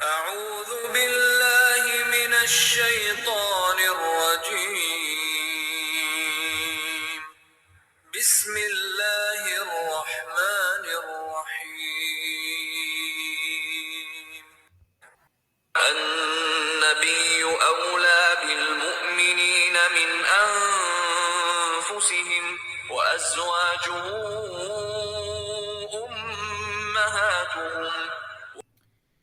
أعوذ بالله من الشيطان الرجيم بسم الله الرحمن الرحيم النبي أولى بالمؤمنين من أنفسهم وأزواجه أمهاتهم.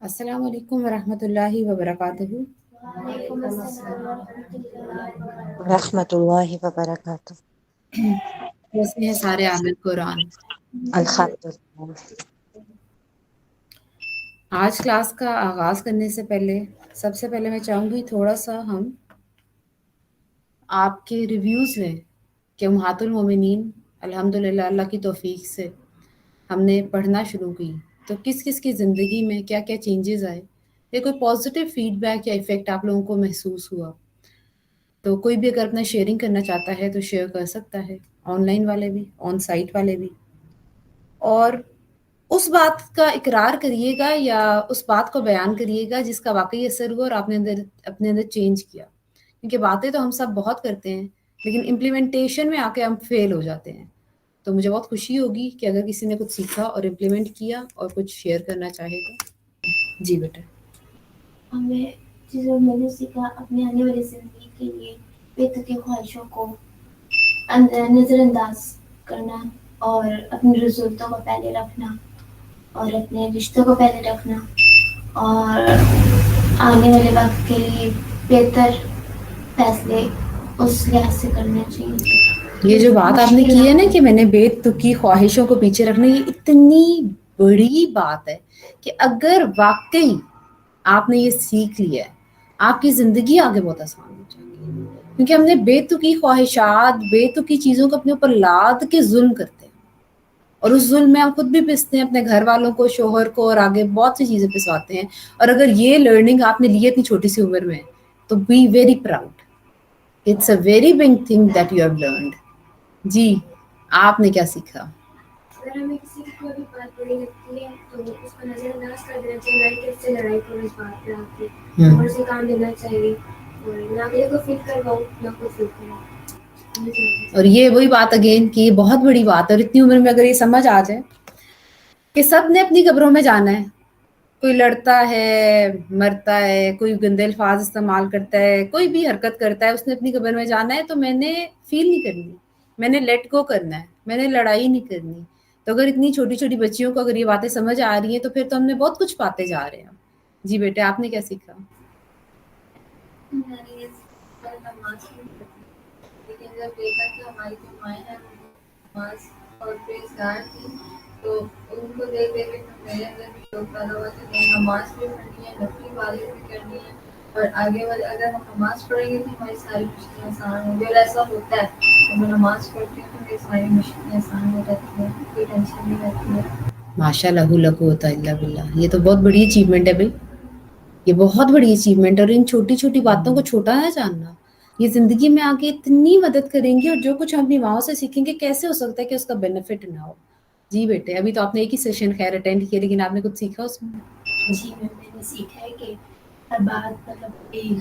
السلام علیکم ورحمۃ اللہ وبرکاتہ. ورحمۃ اللہ وبرکاتہ. کیسے ہیں سارے عامل قرآن؟ الحمدللہ. آج کلاس کا آغاز کرنے سے پہلے سب سے پہلے میں چاہوں گی تھوڑا سا ہم آپ کے ریویوز لیں کہ امہات المومنین الحمدللہ اللہ کی توفیق سے ہم نے پڑھنا شروع کی تو کس کس کی زندگی میں کیا کیا چینجز آئے، یا کوئی پازیٹیو فیڈ بیک یا ایفیکٹ آپ لوگوں کو محسوس ہوا. تو کوئی بھی اگر اپنا شیئرنگ کرنا چاہتا ہے تو شیئر کر سکتا ہے، آن لائن والے بھی، آن سائٹ والے بھی. اور اس بات کا اقرار کریے گا یا اس بات کو بیان کریے گا جس کا واقعی اثر ہوا اور آپ نے اپنے اندر چینج کیا. کیونکہ باتیں تو ہم سب بہت کرتے ہیں لیکن امپلیمنٹیشن میں آ کے ہم فیل ہو جاتے ہیں. تو مجھے بہت خوشی ہوگی کہ اگر کسی نے کچھ سیکھا اور امپلیمنٹ کیا اور کچھ شیئر کرنا چاہے گا. جی بیٹا. ہمیں جو میں نے سیکھا اپنے آنے والی زندگی کے لیے بےتکی خواہشوں کو نظر انداز کرنا اور اپنی ضرورتوں کو پہلے رکھنا اور اپنے رشتوں کو پہلے رکھنا اور آنے والے وقت کے لیے بہتر فیصلے اس لحاظ سے کرنا چاہیے. یہ جو بات آپ نے کی ہے نا کہ میں نے بے تکی خواہشوں کو پیچھے رکھنا، یہ اتنی بڑی بات ہے کہ اگر واقعی آپ نے یہ سیکھ لیا ہے آپ کی زندگی آگے بہت آسان ہو جائے گی. کیونکہ ہم نے بے تکی خواہشات، بے تکی چیزوں کو اپنے اوپر لاد کے ظلم کرتے ہیں اور اس ظلم میں ہم خود بھی پستے ہیں، اپنے گھر والوں کو، شوہر کو، اور آگے بہت سی چیزیں پسواتے ہیں. اور اگر یہ لرننگ آپ نے لی اتنی چھوٹی سی عمر میں تو be very proud. It's a very big thing that you have learned. جی آپ نے کیا سیکھا؟ اگر ہمیں کسی کی کوئی بھی بات بری لگتی ہے تو اس کو نظر انداز کر دینا چاہیے، نہ کہ اس سے لڑائی کرو اس بات پہ آ کے، اور اسے کام دینا چاہیے اور نہ اگلے کو فیل کرواؤ نہ خود فیل کرواؤ. اور یہ وہی بات اگین کہ یہ بہت بڑی بات ہے. اور اتنی عمر میں اگر یہ سمجھ آ جائے کہ سب نے اپنی قبروں میں جانا ہے، کوئی لڑتا ہے، مرتا ہے، کوئی گندے الفاظ استعمال کرتا ہے، کوئی بھی حرکت کرتا ہے، اس نے اپنی قبر میں جانا ہے، تو میں نے فیل نہیں کرنی، میں نے لیٹ گو کرنا ہے، میں نے لڑائی نہیں کرنی. تو اگر اتنی چھوٹی چھوٹی بچیوں کو اگر یہ باتیں سمجھ آ رہی ہیں تو پھر تو ہم نے بہت کچھ پاتے جا رہے ہیں. جی بیٹے آپ نے کیا سیکھا؟ لیکن جب دیکھا کہ ہماری جو مائیں ہیں وہ نماز اور پرہیزگار تھی تو ان کو دیکھ دیکھ کے میرے اندر بھی شوق پیدا ہوا کہ نہیں، نماز بھی پڑھنی ہے، نفلی عبادت بھی کرنی ہے، اور آگے والے اگر ہم نماز پڑھیں گے تو ہماری ساری مشکلیں آسان ہوں گی. اور ایسا ہوتا ہے جب میں نماز پڑھتی ہوں تو میری ساری مشکلیں آسان ہو جاتی ہیں، کوئی ٹینشن نہیں رہتی ہے. ماشاء اللہ لا قوت الا باللہ. یہ تو بہت بڑی اچیومنٹ ہے بھائی، یہ بہت بڑی اچیومنٹ. اور ان چھوٹی چھوٹی باتوں کو چھوٹا نہ جاننا یہ زندگی میں آگے اتنی مدد کریں گی. اور جو کچھ ہم اپنی ماؤں سے سیکھیں گے کیسے ہو سکتا ہے کہ اس کا بینیفٹ نہ ہو. جی بیٹے ابھی تو آپ نے ایک ہی سیشن خیر اٹینڈ کیا لیکن آپ نے کچھ سیکھا اس میں؟ جی میں نے سیکھا ہے کہ ہر بات مطلب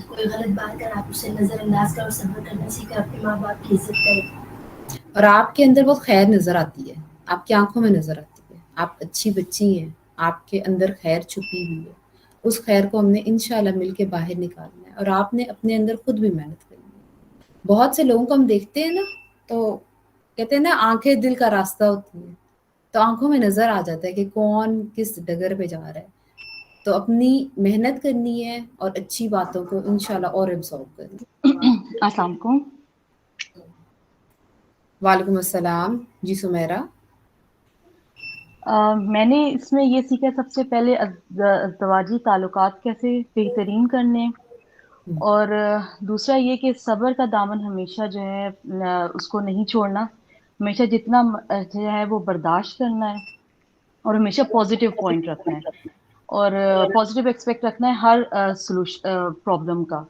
کوئی غلط بات کر آپ اسے نظر انداز کر اور صبر کرنا سیکھا، اپنے ماں باپ کی عزت کرے. اور آپ کے اندر بہت خیر نظر آتی ہے، آپ کی آنکھوں میں نظر آتی ہے، آپ اچھی بچی ہیں، آپ کے اندر خیر چھپی ہوئی ہے. اس خیر کو ہم نے انشاءاللہ مل کے باہر نکالنا ہے. اور آپ نے اپنے اندر خود بھی محنت کرنی ہے. بہت سے لوگوں کو ہم دیکھتے ہیں نا تو کہتے ہیں نا آنکھیں دل کا راستہ ہوتی ہیں، تو آنکھوں میں نظر آ جاتا ہے کہ کون کس ڈگر پہ جا رہا ہے. تو اپنی محنت کرنی ہے اور اچھی باتوں کو انشاءاللہ اور ابزارو کرنی ہے. السلام علیکم. وعلیکم السلام. جی سمیرہ. میں نے اس میں یہ سیکھا سب سے پہلے ازدواجی تعلقات کیسے بہترین کرنے، اور دوسرا یہ کہ صبر کا دامن ہمیشہ جو ہے اس کو نہیں چھوڑنا، ہمیشہ جتنا جو ہے وہ برداشت کرنا ہے اور ہمیشہ پازیٹیو پوائنٹ رکھنا ہے اور پازیٹیو ایکسپیکٹ رکھنا ہے ہر پرابلم کا.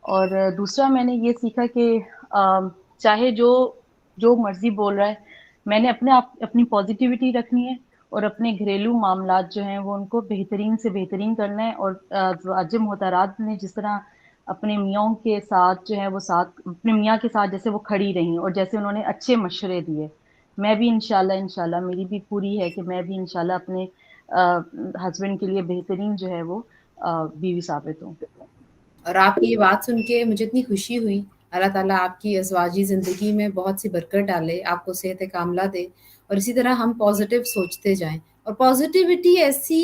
اور دوسرا میں نے یہ سیکھا کہ چاہے جو مرضی بول رہا ہے، میں نے اپنے آپ اپنی پازیٹیوٹی رکھنی ہے اور اپنے گھریلو معاملات جو ہیں وہ ان کو بہترین سے بہترین کرنا ہے. اور ازواج محترات نے جس طرح اپنے میاں کے ساتھ جو ہے وہ اپنے میاں کے ساتھ جیسے وہ کھڑی رہیں اور جیسے انہوں نے اچھے مشورے دیے، میں بھی انشاءاللہ میری بھی پوری ہے کہ میں بھی انشاءاللہ اپنے ہسبینڈ کے لیے بہترین جو ہے وہ بیوی ثابت ہوں. اور آپ کی یہ بات سن کے مجھے اتنی خوشی ہوئی. اللہ تعالیٰ آپ کی ازواجی زندگی میں بہت سی برکت ڈالے، آپ کو صحت کاملہ دے، اور اسی طرح ہم پازیٹیو سوچتے جائیں. اور پازیٹیوٹی ایسی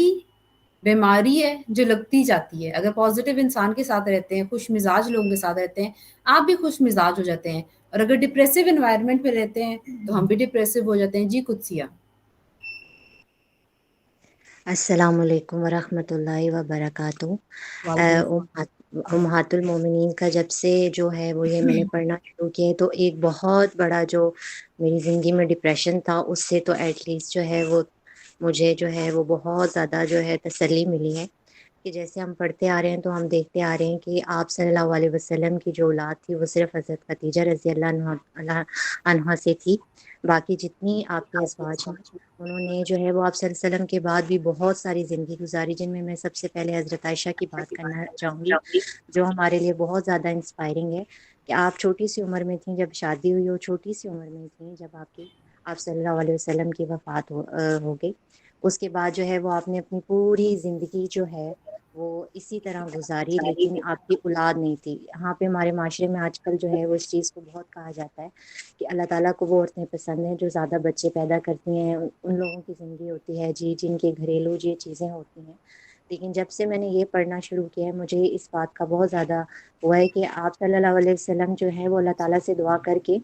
بیماری ہے جو لگتی جاتی ہے. اگر پازیٹیو انسان کے ساتھ رہتے ہیں، خوش مزاج لوگوں کے ساتھ رہتے ہیں، آپ بھی خوش مزاج ہو جاتے ہیں. اور اگر ڈپریسو انوائرمنٹ پہ رہتے ہیں تو ہم بھی ڈپریسو ہو جاتے ہیں. جی قدسیہ. السلام علیکم ورحمۃ اللہ وبرکاتہ. وعلیکم امہات المومنین کا جب سے جو ہے وہ یہ میں نے پڑھنا شروع کیا ہے تو ایک بہت بڑا جو میری زندگی میں ڈپریشن تھا اس سے تو ایٹ لیسٹ جو ہے وہ مجھے جو ہے وہ بہت زیادہ جو ہے تسلی ملی ہے کہ جیسے ہم پڑھتے آ رہے ہیں تو ہم دیکھتے آ رہے ہیں کہ آپ صلی اللہ علیہ وسلم کی جو اولاد تھی وہ صرف حضرت خدیجہ رضی اللہ عنہا سے تھی. باقی جتنی آپ کے ازواج ہیں انہوں نے جو ہے وہ آپ صلی اللہ علیہ وسلم کے بعد بھی بہت ساری زندگی گزاری، جن میں سب سے پہلے حضرت عائشہ کی بات کرنا چاہوں گی جو ہمارے لیے بہت زیادہ انسپائرنگ ہے کہ آپ چھوٹی سی عمر میں تھیں جب شادی ہوئی، ہو چھوٹی سی عمر میں تھیں جب آپ صلی اللہ علیہ وسلم کی وفات ہو گئی. اس کے بعد جو ہے وہ آپ نے اپنی پوری زندگی جو ہے وہ اسی طرح گزاری، لیکن آپ کی اولاد نہیں تھی. یہاں پہ ہمارے معاشرے میں آج کل جو ہے وہ اس چیز کو بہت کہا جاتا ہے کہ اللہ تعالیٰ کو وہ عورتیں پسند ہیں جو زیادہ بچے پیدا کرتی ہیں، ان لوگوں کی زندگی ہوتی ہے جی جن کے گھریلو یہ چیزیں ہوتی ہیں. لیکن جب سے میں نے یہ پڑھنا شروع کیا ہے مجھے اس بات کا بہت زیادہ ہوا ہے کہ آپ صلی اللہ علیہ وسلم جو ہے وہ اللہ تعالیٰ سے دعا کر کے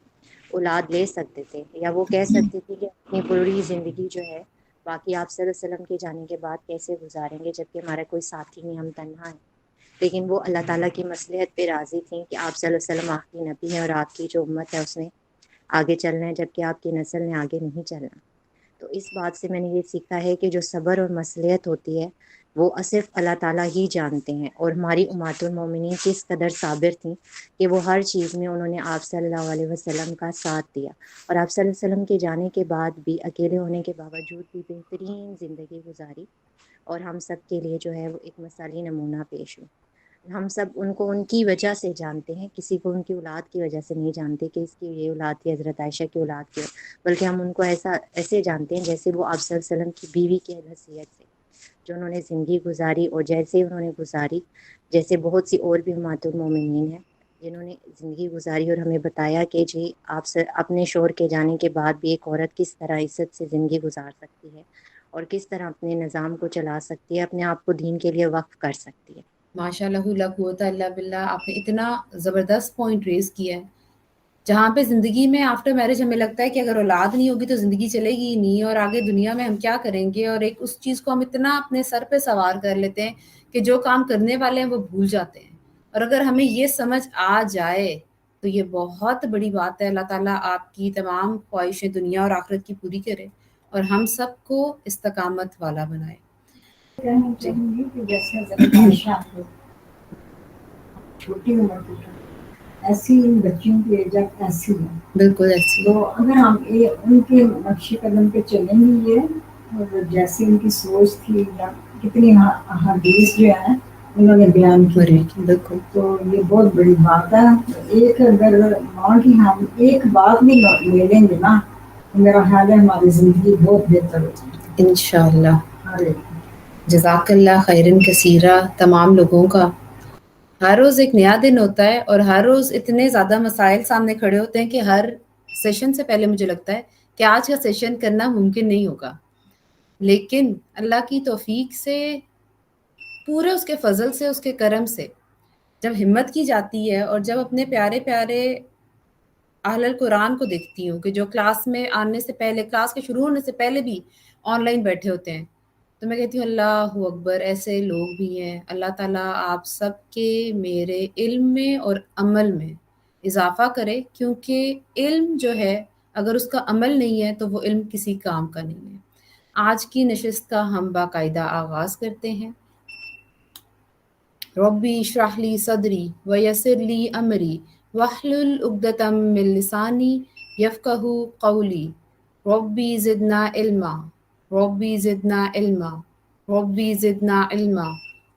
اولاد لے سکتے تھے، یا وہ کہہ سکتے تھے کہ اپنی پوری زندگی جو ہے باقی آپ صلی اللہ علیہ وسلم کے جانے کے بعد کیسے گزاریں گے جبکہ ہمارا کوئی ساتھی نہیں، ہم تنہا ہیں. لیکن وہ اللہ تعالیٰ کی مصلحت پہ راضی تھیں کہ آپ صلی اللہ علیہ وسلم آخری نبی ہیں اور آپ کی جو امت ہے اس نے آگے چلنا ہے جبکہ آپ کی نسل نے آگے نہیں چلنا. تو اس بات سے میں نے یہ سیکھا ہے کہ جو صبر اور مصلحت ہوتی ہے وہ صرف اللہ تعالیٰ ہی جانتے ہیں. اور ہماری امہات المومنین کس قدر صابر تھیں کہ وہ ہر چیز میں انہوں نے آپ صلی اللہ علیہ وسلم کا ساتھ دیا، اور آپ صلی اللہ علیہ وسلم کے جانے کے بعد بھی اکیلے ہونے کے باوجود بھی بہترین زندگی گزاری. اور ہم سب کے لیے جو ہے وہ ایک مثالی نمونہ پیش ہوئی. ہم سب ان کو ان کی وجہ سے جانتے ہیں، کسی کو ان کی اولاد کی وجہ سے نہیں جانتے کہ اس کی یہ اولاد تھی، حضرت عائشہ کی اولاد کی، بلکہ ہم ان کو ایسے جانتے ہیں جیسے وہ آپ صلی اللہ علیہ وسلم کی بیوی کی حیثیت سے جو انہوں نے زندگی گزاری. اور جیسے انہوں نے گزاری جیسے بہت سی اور بھی امہات المومنین ہیں جنہوں نے زندگی گزاری اور ہمیں بتایا کہ جی آپ سے اپنے شوہر کے جانے کے بعد بھی ایک عورت کس طرح عزت سے زندگی گزار سکتی ہے اور کس طرح اپنے نظام کو چلا سکتی ہے، اپنے آپ کو دین کے لیے وقف کر سکتی ہے. ماشاء اللہ لا قوت الا باللہ. آپ نے اتنا زبردست پوائنٹ ریز کیا ہے جہاں پہ زندگی میں آفٹر میرج ہمیں لگتا ہے کہ اگر اولاد نہیں ہوگی تو زندگی چلے گی ہی نہیں، اور آگے دنیا میں ہم کیا کریں گے، اور ایک اس چیز کو ہم اتنا اپنے سر پہ سوار کر لیتے ہیں کہ جو کام کرنے والے ہیں وہ بھول جاتے ہیں. اور اگر ہمیں یہ سمجھ آ جائے تو یہ بہت بڑی بات ہے. اللہ تعالیٰ آپ کی تمام خواہشیں دنیا اور آخرت کی پوری کرے اور ہم سب کو استقامت والا بنائے. کہنا چاہوں گی کہ جیسے حضرت عائشہ چھوٹی عمر کی ایسی ان بچیوں کی ایجاد ایسی ہے، بالکل ایسی. تو اگر ہم ان کے نقش قدم پہ چلیں گے یہ اور جیسی ان کی سوچ تھی یا کتنی حدیث جو ہے انہوں نے بیان کی، بالکل تو یہ بہت بڑی بات ہے. ایک اگر ماں کی ہم ایک بات بھی لے لیں گے نا تو میرا خیال ہے ہماری زندگی بہت بہتر ہو جائے گی انشاءاللہ. ہر ایک. جزاک اللہ خیرن کثیرہ تمام لوگوں کا. ہر روز ایک نیا دن ہوتا ہے اور ہر روز اتنے زیادہ مسائل سامنے کھڑے ہوتے ہیں کہ ہر سیشن سے پہلے مجھے لگتا ہے کہ آج کا سیشن کرنا ممکن نہیں ہوگا، لیکن اللہ کی توفیق سے، پورے اس کے فضل سے، اس کے کرم سے جب ہمت کی جاتی ہے اور جب اپنے پیارے پیارے اہل القرآن کو دیکھتی ہوں کہ جو کلاس میں آنے سے پہلے، کلاس کے شروع ہونے سے پہلے بھی آن لائن بیٹھے ہوتے ہیں، تو میں کہتی ہوں اللہ اکبر، ایسے لوگ بھی ہیں. اللہ تعالیٰ آپ سب کے میرے علم میں اور عمل میں اضافہ کرے، کیونکہ علم جو ہے اگر اس کا عمل نہیں ہے تو وہ علم کسی کام کا نہیں ہے. آج کی نشست کا ہم باقاعدہ آغاز کرتے ہیں. ربی اشرح لی صدری ویسر لی امری واحلل عقدۃ من لسانی یفقہوا قولی ربی زدنا علما रब्बी ज़िदना इल्मा, रब्बी ज़िदना इल्मा,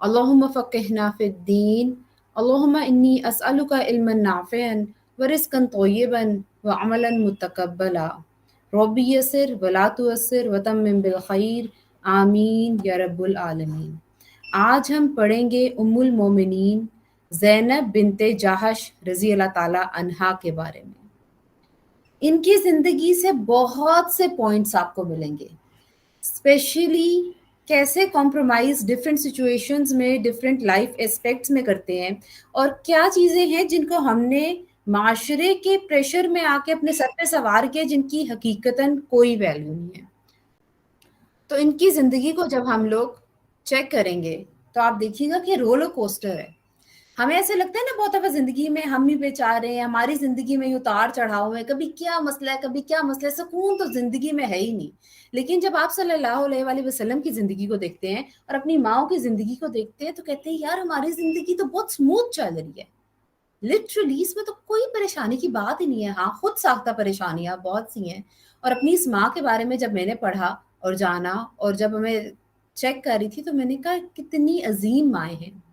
अल्लाहुम्मा फ़क़िहना फ़िद्दीन, अल्लाहुम्मा इन्नी अस्अलुका इल्मन नाफ़िअन व रिज़्क़न तय्यिबन व अमलन मुतक़ब्बला, रब्बी यस्सिर वला तुअस्सिर व तम्मिम बिल खैर, आमीन या रब्बुल आलमीन। आज हम पढ़ेंगे उम्मुल मोमिनीन ज़ैनब बिनते जहश रज़ी अल्लाह ताला अन्हा के बारे में। इनकी ज़िंदगी से बहुत से पॉइंट्स आपको मिलेंगे, स्पेशली कैसे कॉम्प्रोमाइज़ डिफरेंट सिचुएशंस में, डिफरेंट लाइफ एस्पेक्ट्स में करते हैं, और क्या चीज़ें हैं जिनको हमने माशरे के प्रेशर में आके अपने सर पे सवार किया, जिनकी हकीकतन कोई वैल्यू नहीं है। तो इनकी ज़िंदगी को जब हम लोग चेक करेंगे तो आप देखिएगा कि रोलर कोस्टर है। हमें ऐसे लगता है ना बहुत दफ़ा ज़िंदगी में हम ही बेचारे हैं, हमारी ज़िंदगी में उतार चढ़ाव है, कभी क्या मसला है, कभी क्या मसला है, सुकून तो ज़िंदगी में है ही नहीं। लेकिन जब आप सल्लल्लाहु अलैहि वसल्लम की ज़िंदगी को देखते हैं और अपनी माँओं की ज़िंदगी को देखते हैं तो कहते हैं यार हमारी ज़िंदगी तो बहुत स्मूथ चल रही है, लिटरली इसमें तो कोई परेशानी की बात ही नहीं है। हाँ, खुद साख्ता परेशानियां बहुत सी हैं। और अपनी इस माँ के बारे में जब मैंने पढ़ा और जाना और जब मैं चेक कर रही थी तो मैंने कहा कितनी अजीम माएँ हैं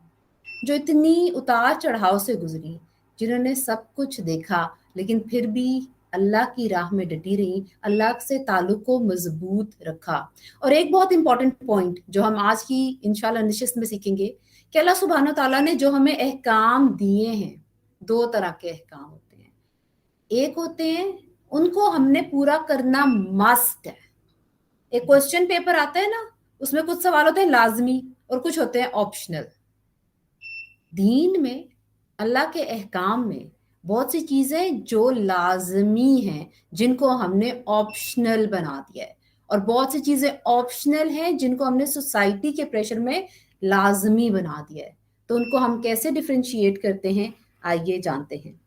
जो इतनी उतार चढ़ाव से गुजरी, जिन्होंने सब कुछ देखा लेकिन फिर भी अल्लाह की राह में डटी रही, अल्लाह से ताल्लुक को मजबूत रखा। और एक बहुत इंपॉर्टेंट पॉइंट जो हम आज की इंशाल्लाह नशिस्त में सीखेंगे कि अल्लाह सुब्हानो तआला ने जो हमें अहकाम दिए हैं, दो तरह के अहकाम होते हैं। एक होते हैं उनको हमने पूरा करना मस्ट है। एक क्वेश्चन पेपर आता है ना, उसमें कुछ सवाल होते हैं लाजमी और कुछ होते हैं ऑप्शनल। दीन में, अल्लाह के अहकाम में बहुत सी चीज़ें जो लाजमी हैं जिनको हमने ऑप्शनल बना दिया है, और बहुत सी चीज़ें ऑप्शनल हैं जिनको हमने सोसाइटी के प्रेशर में लाजमी बना दिया है। तो उनको हम कैसे डिफरेंशिएट करते हैं, आइए जानते हैं।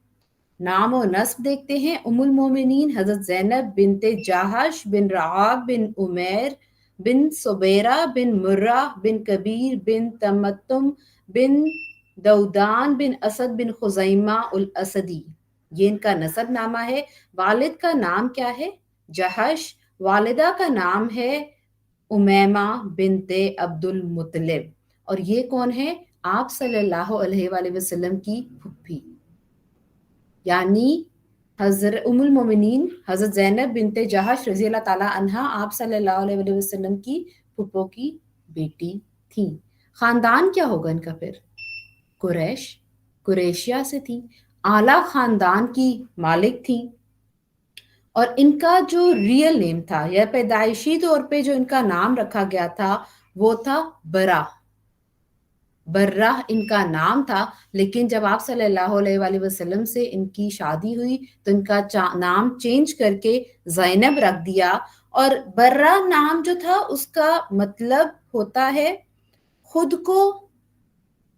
नाम और नस्ब देखते हैं। उम्मुल मोमिनीन हज़रत ज़ैनब बिनते जहश बिन रआब बिन उमैर बिन सुबैरा बिन मुर्रा बिन कबीर बिन तमत्तुम बिन दौदान बिन असद बिन खुज़ैमा उल असदी, ये इनका नसब नामा है। वालिद का नाम क्या है? जहश। वालिदा का नाम है उमैमा बिनते अब्दुल मुत्तलिब, और ये कौन है? आप सल्लल्लाहु अलैहि वसल्लम की फुप्पी, यानी हज़रत उम्मुल मोमिनीन हज़रत ज़ैनब बिनते जहश रज़ी अल्लाह ताला अन्हा आप सल्लल्लाहु अलैहि वसल्लम की फुप्पो की बेटी थी। खानदान क्या होगा इनका फिर? कुरैश, कुरैशिया से थी, आला खानदान की मालिक थी। और इनका जो रियल नेम था या पैदाइशी तौर पे जो इनका नाम रखा गया था वो था बरा। बर्रा इनका नाम था, लेकिन जब आप सल्लल्लाहु अलैहि वसल्लम से इनकी शादी हुई तो इनका नाम चेंज करके ज़ैनब रख दिया। और बर्रा नाम जो था उसका मतलब होता है खुद को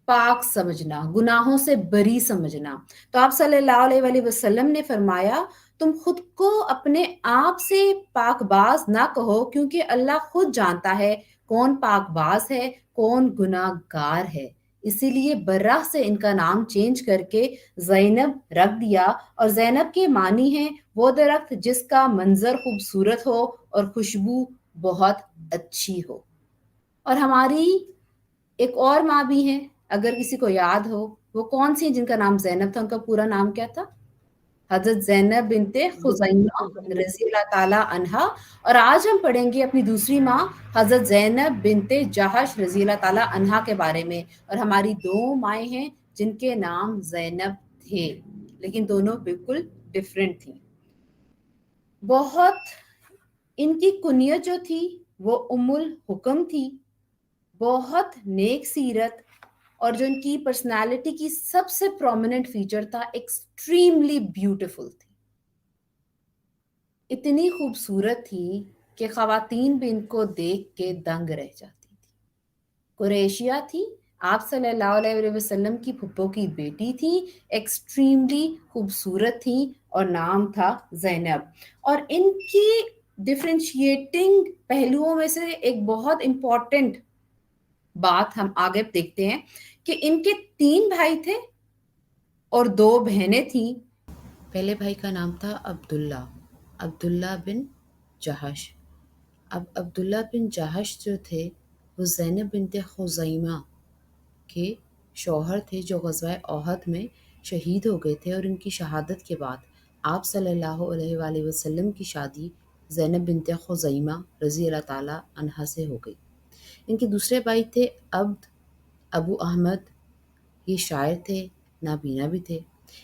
पाक समझना, गुनाहों से बरी समझना। तो आप सल्लल्लाहु अलैहि वसल्लम ने फरमाया तुम खुद को अपने आप से पाकबाज ना कहो, क्योंकि अल्लाह खुद जानता है कौन पाकबाज है, कौन गुनाहगार है। इसीलिए बर्रा से इनका नाम चेंज करके ज़ैनब रख दिया। और ज़ैनब के मानी है वो दरख्त जिसका मंजर खूबसूरत हो और खुशबू बहुत अच्छी हो। और हमारी एक और माँ भी हैं, अगर किसी को याद हो, वो कौन सी जिनका नाम ज़ैनब था? उनका पूरा नाम क्या था? हज़रत ज़ैनब बिनते खुज़ैमा रज़ी अल्लाह ताला अन्हा। और आज हम पढ़ेंगे अपनी दूसरी माँ हज़रत ज़ैनब बिनते जहश रज़ी अल्लाह ताला अन्हा के बारे में। और हमारी दो माएँ हैं जिनके नाम ज़ैनब थे, लेकिन दोनों बिल्कुल डिफरेंट थी। बहुत इनकी कुनियत जो थी वो उम्मुल हुक्म थी, बहुत नेक सीरत, और जो इनकी पर्सनालिटी की सबसे प्रोमिनेंट फीचर था एक्सट्रीमली ब्यूटीफुल थी। इतनी खूबसूरत थी कि ख़वातीन भी इनको देख के दंग रह जाती थी। कुरैशिया थी, आप सल्लल्लाहु अलैहि वसल्लम की फुप्पो की बेटी थी, एक्सट्रीमली खूबसूरत थी और नाम था ज़ैनब। और इनकी डिफरेंशिएटिंग पहलुओं में से एक बहुत इंपॉर्टेंट बात हम आगे देखते हैं कि इनके 3 भाई थे और 2 बहनें थी। पहले भाई का नाम था अब्दुल्ला, अब्दुल्ला बिन जहश। اب عبداللہ بن جہش جو تھے وہ زینب بنت خزیمہ کے شوہر تھے جو غزوہ احد میں شہید ہو گئے تھے، اور ان کی شہادت کے بعد آپ صلی اللہ علیہ وآلہ وسلم کی شادی زینب بنت خزیمہ رضی اللہ تعالیٰ عنہا سے ہو گئی۔ ان کے دوسرے بھائی تھے عبد ابو احمد، یہ شاعر تھے، نابینا بھی تھے۔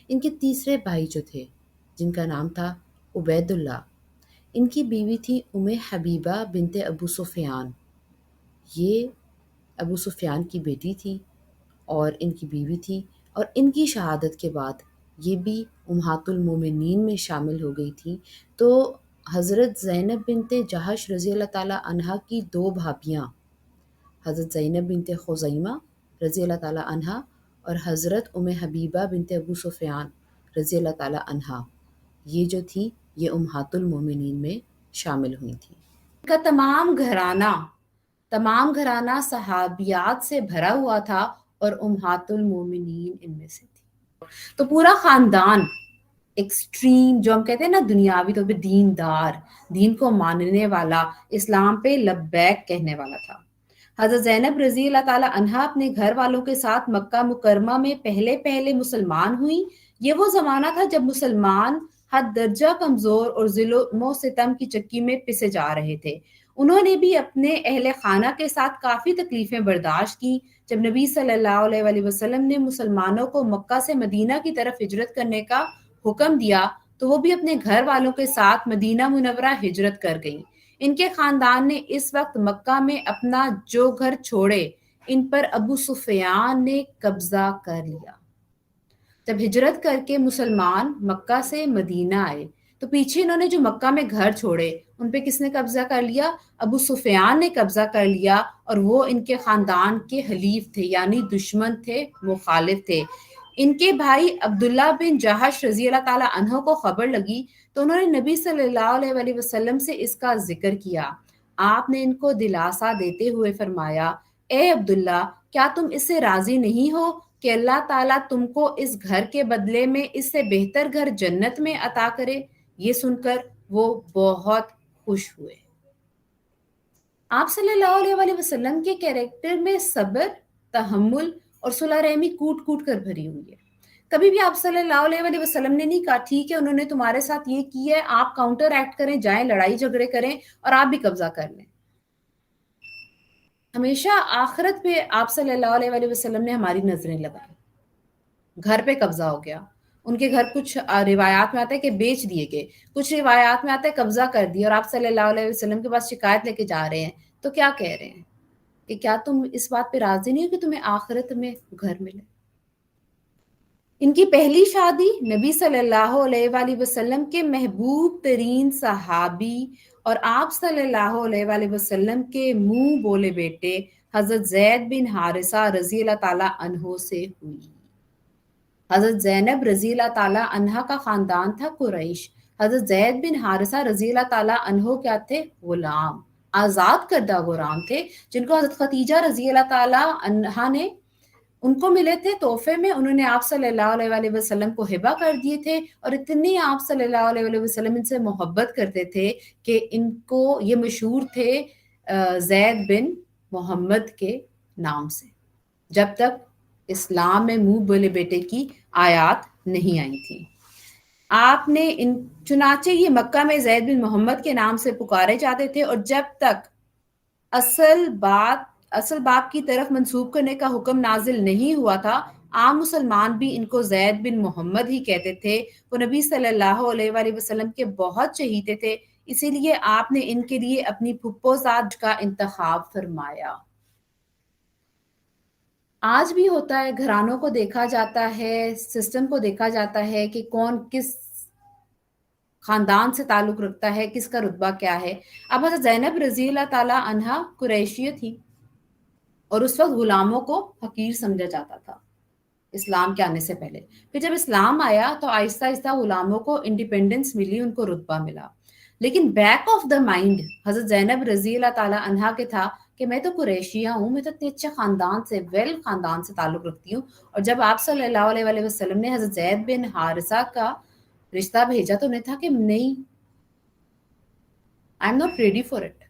ان کے تیسرے بھائی جو تھے جن کا نام تھا عبید اللہ، ان کی بیوی تھی ام حبیبہ بنت ابو سفیان، یہ ابو سفیان کی بیٹی تھی اور ان کی بیوی تھی، اور ان کی شہادت کے بعد یہ بھی امہات المومنین میں شامل ہو گئی تھی۔ تو حضرت زینب بنت جہش رضی اللہ تعالیٰ عنہا کی دو بھابیاں، حضرت زینب بنت خزیمہ رضی اللہ تعالیٰ عنہا اور حضرت ام حبیبہ بنت ابو سفیان رضی اللہ تعالیٰ عنہا، یہ جو تھی یہ امہات المومنین میں شامل ہوئی تھی۔ ان کا تمام گھرانہ صحابیات سے بھرا ہوا تھا اور امہات المومنین ان میں سے تھی۔ تو پورا خاندان ایکسٹریم، جو ہم کہتے ہیں نا دنیاوی طور پہ دیندار، دین کو ماننے والا، اسلام پہ لبیک کہنے والا تھا۔ حضرت زینب رضی اللہ تعالیٰ عنہا اپنے گھر والوں کے ساتھ مکہ مکرمہ میں پہلے مسلمان ہوئی۔ یہ وہ زمانہ تھا جب مسلمان حد درجہ کمزور اور ظلم و ستم کی چکی میں پسے جا رہے تھے۔ انہوں نے بھی اپنے اہل خانہ کے ساتھ کافی تکلیفیں برداشت کی۔ جب نبی صلی اللہ علیہ وآلہ وسلم نے مسلمانوں کو مکہ سے مدینہ کی طرف ہجرت کرنے کا حکم دیا تو وہ بھی اپنے گھر والوں کے ساتھ مدینہ منورہ ہجرت کر گئیں۔ ان کے خاندان نے اس وقت مکہ میں اپنا جو گھر چھوڑے، ان پر ابو سفیان نے قبضہ کر لیا۔ جب ہجرت کر کے مسلمان مکہ سے مدینہ آئے تو پیچھے انہوں نے جو مکہ میں گھر چھوڑے ان پہ کس نے قبضہ کر لیا؟ ابو سفیان نے قبضہ کر لیا، اور وہ ان کے خاندان کے حلیف تھے، یعنی دشمن تھے، مخالف تھے۔ ان کے بھائی عبداللہ بن جہش رضی اللہ تعالیٰ عنہ کو خبر لگی تو انہوں نے نبی صلی اللہ علیہ وآلہ وسلم سے اس کا ذکر کیا۔ آپ نے ان کو دلاسا دیتے ہوئے فرمایا، اے عبداللہ، کیا تم اس سے راضی نہیں ہو کہ اللہ تعالیٰ تم کو اس گھر کے بدلے میں اس سے بہتر گھر جنت میں عطا کرے؟ یہ سن کر وہ بہت خوش ہوئے۔ آپ صلی اللہ علیہ وآلہ وسلم کے کیریکٹر میں صبر، تحمل اور صلح رحمی کوٹ کوٹ کر بھری ہوئی ہے۔ کبھی بھی آپ صلی اللہ علیہ وآلہ وسلم نے نہیں کہا ٹھیک ہے انہوں نے تمہارے ساتھ یہ کیا ہے، آپ کاؤنٹر ایکٹ کریں، جائیں لڑائی جھگڑے کریں اور آپ بھی قبضہ کر لیں۔ ہمیشہ آخرت پہ آپ صلی اللہ علیہ وآلہ وسلم نے ہماری نظریں لگائیں۔ گھر پہ قبضہ ہو گیا، ان کے گھر کچھ روایات میں آتا ہے کہ بیچ دیے گئے، کچھ روایات میں آتا ہے قبضہ کر دیا، اور آپ صلی اللہ علیہ وسلم کے پاس شکایت لے کے جا رہے ہیں، تو کیا کہہ رہے ہیں کہ کیا تم اس بات پہ راضی نہیں ہو کہ تمہیں آخرت میں گھر ملے؟ ان کی پہلی شادی نبی صلی اللہ علیہ وآلہ وسلم کے محبوب ترین صحابی اور آپ صلی اللہ علیہ وآلہ وسلم کے منہ بولے بیٹے حضرت زید بن حارثہ رضی اللہ تعالیٰ عنہ سے ہوئی۔ حضرت زینب رضی اللہ تعالیٰ عنہ کا خاندان تھا قریش۔ حضرت زید بن حارثہ رضی اللہ تعالیٰ عنہ کیا تھے؟ غلام، آزاد کردہ غلام تھے، جن کو حضرت خدیجہ رضی اللہ تعالیٰ عنہ نے ان کو ملے تھے تحفے میں، انہوں نے آپ صلی اللہ علیہ وآلہ وسلم کو ہبہ کر دیے تھے، اور اتنی آپ صلی اللہ علیہ وآلہ وسلم ان سے محبت کرتے تھے کہ ان کو یہ مشہور تھے زید بن محمد کے نام سے، جب تک اسلام میں منہ بولے بیٹے کی آیات نہیں آئی تھی۔ آپ نے چنانچہ یہ مکہ میں زید بن محمد کے نام سے پکارے جاتے تھے، اور جب تک اصل باپ کی طرف منسوب کرنے کا حکم نازل نہیں ہوا تھا، عام مسلمان بھی ان کو زید بن محمد ہی کہتے تھے۔ وہ نبی صلی اللہ علیہ وآلہ وسلم کے بہت چہیتے تھے، اسی لیے آپ نے ان کے لیے اپنی پھپھو زاد کا انتخاب فرمایا۔ آج بھی ہوتا ہے، گھرانوں کو دیکھا جاتا ہے، سسٹم کو دیکھا جاتا ہے کہ کون کس خاندان سے تعلق رکھتا ہے، کس کا رتبہ کیا ہے۔ اب حضرت زینب رضی اللہ تعالیٰ عنہا قریشیہ تھی، اور اس وقت غلاموں کو حقیر سمجھا جاتا تھا اسلام کے آنے سے پہلے۔ پھر جب اسلام آیا تو آہستہ آہستہ غلاموں کو انڈیپینڈنس ملی، ان کو رتبہ ملا، لیکن بیک آف دا مائنڈ حضرت زینب رضی اللہ تعالیٰ عنہا کے تھا کہ میں تو قریشیہ ہوں، میں تو اتنے اچھے خاندان سے، خاندان سے تعلق رکھتی ہوں۔ اور جب آپ صلی اللہ علیہ وآلہ وسلم نے حضرت زید بن حارثہ کا رشتہ بھیجا تو انہیں تھا کہ نہیں، I am not ready for it,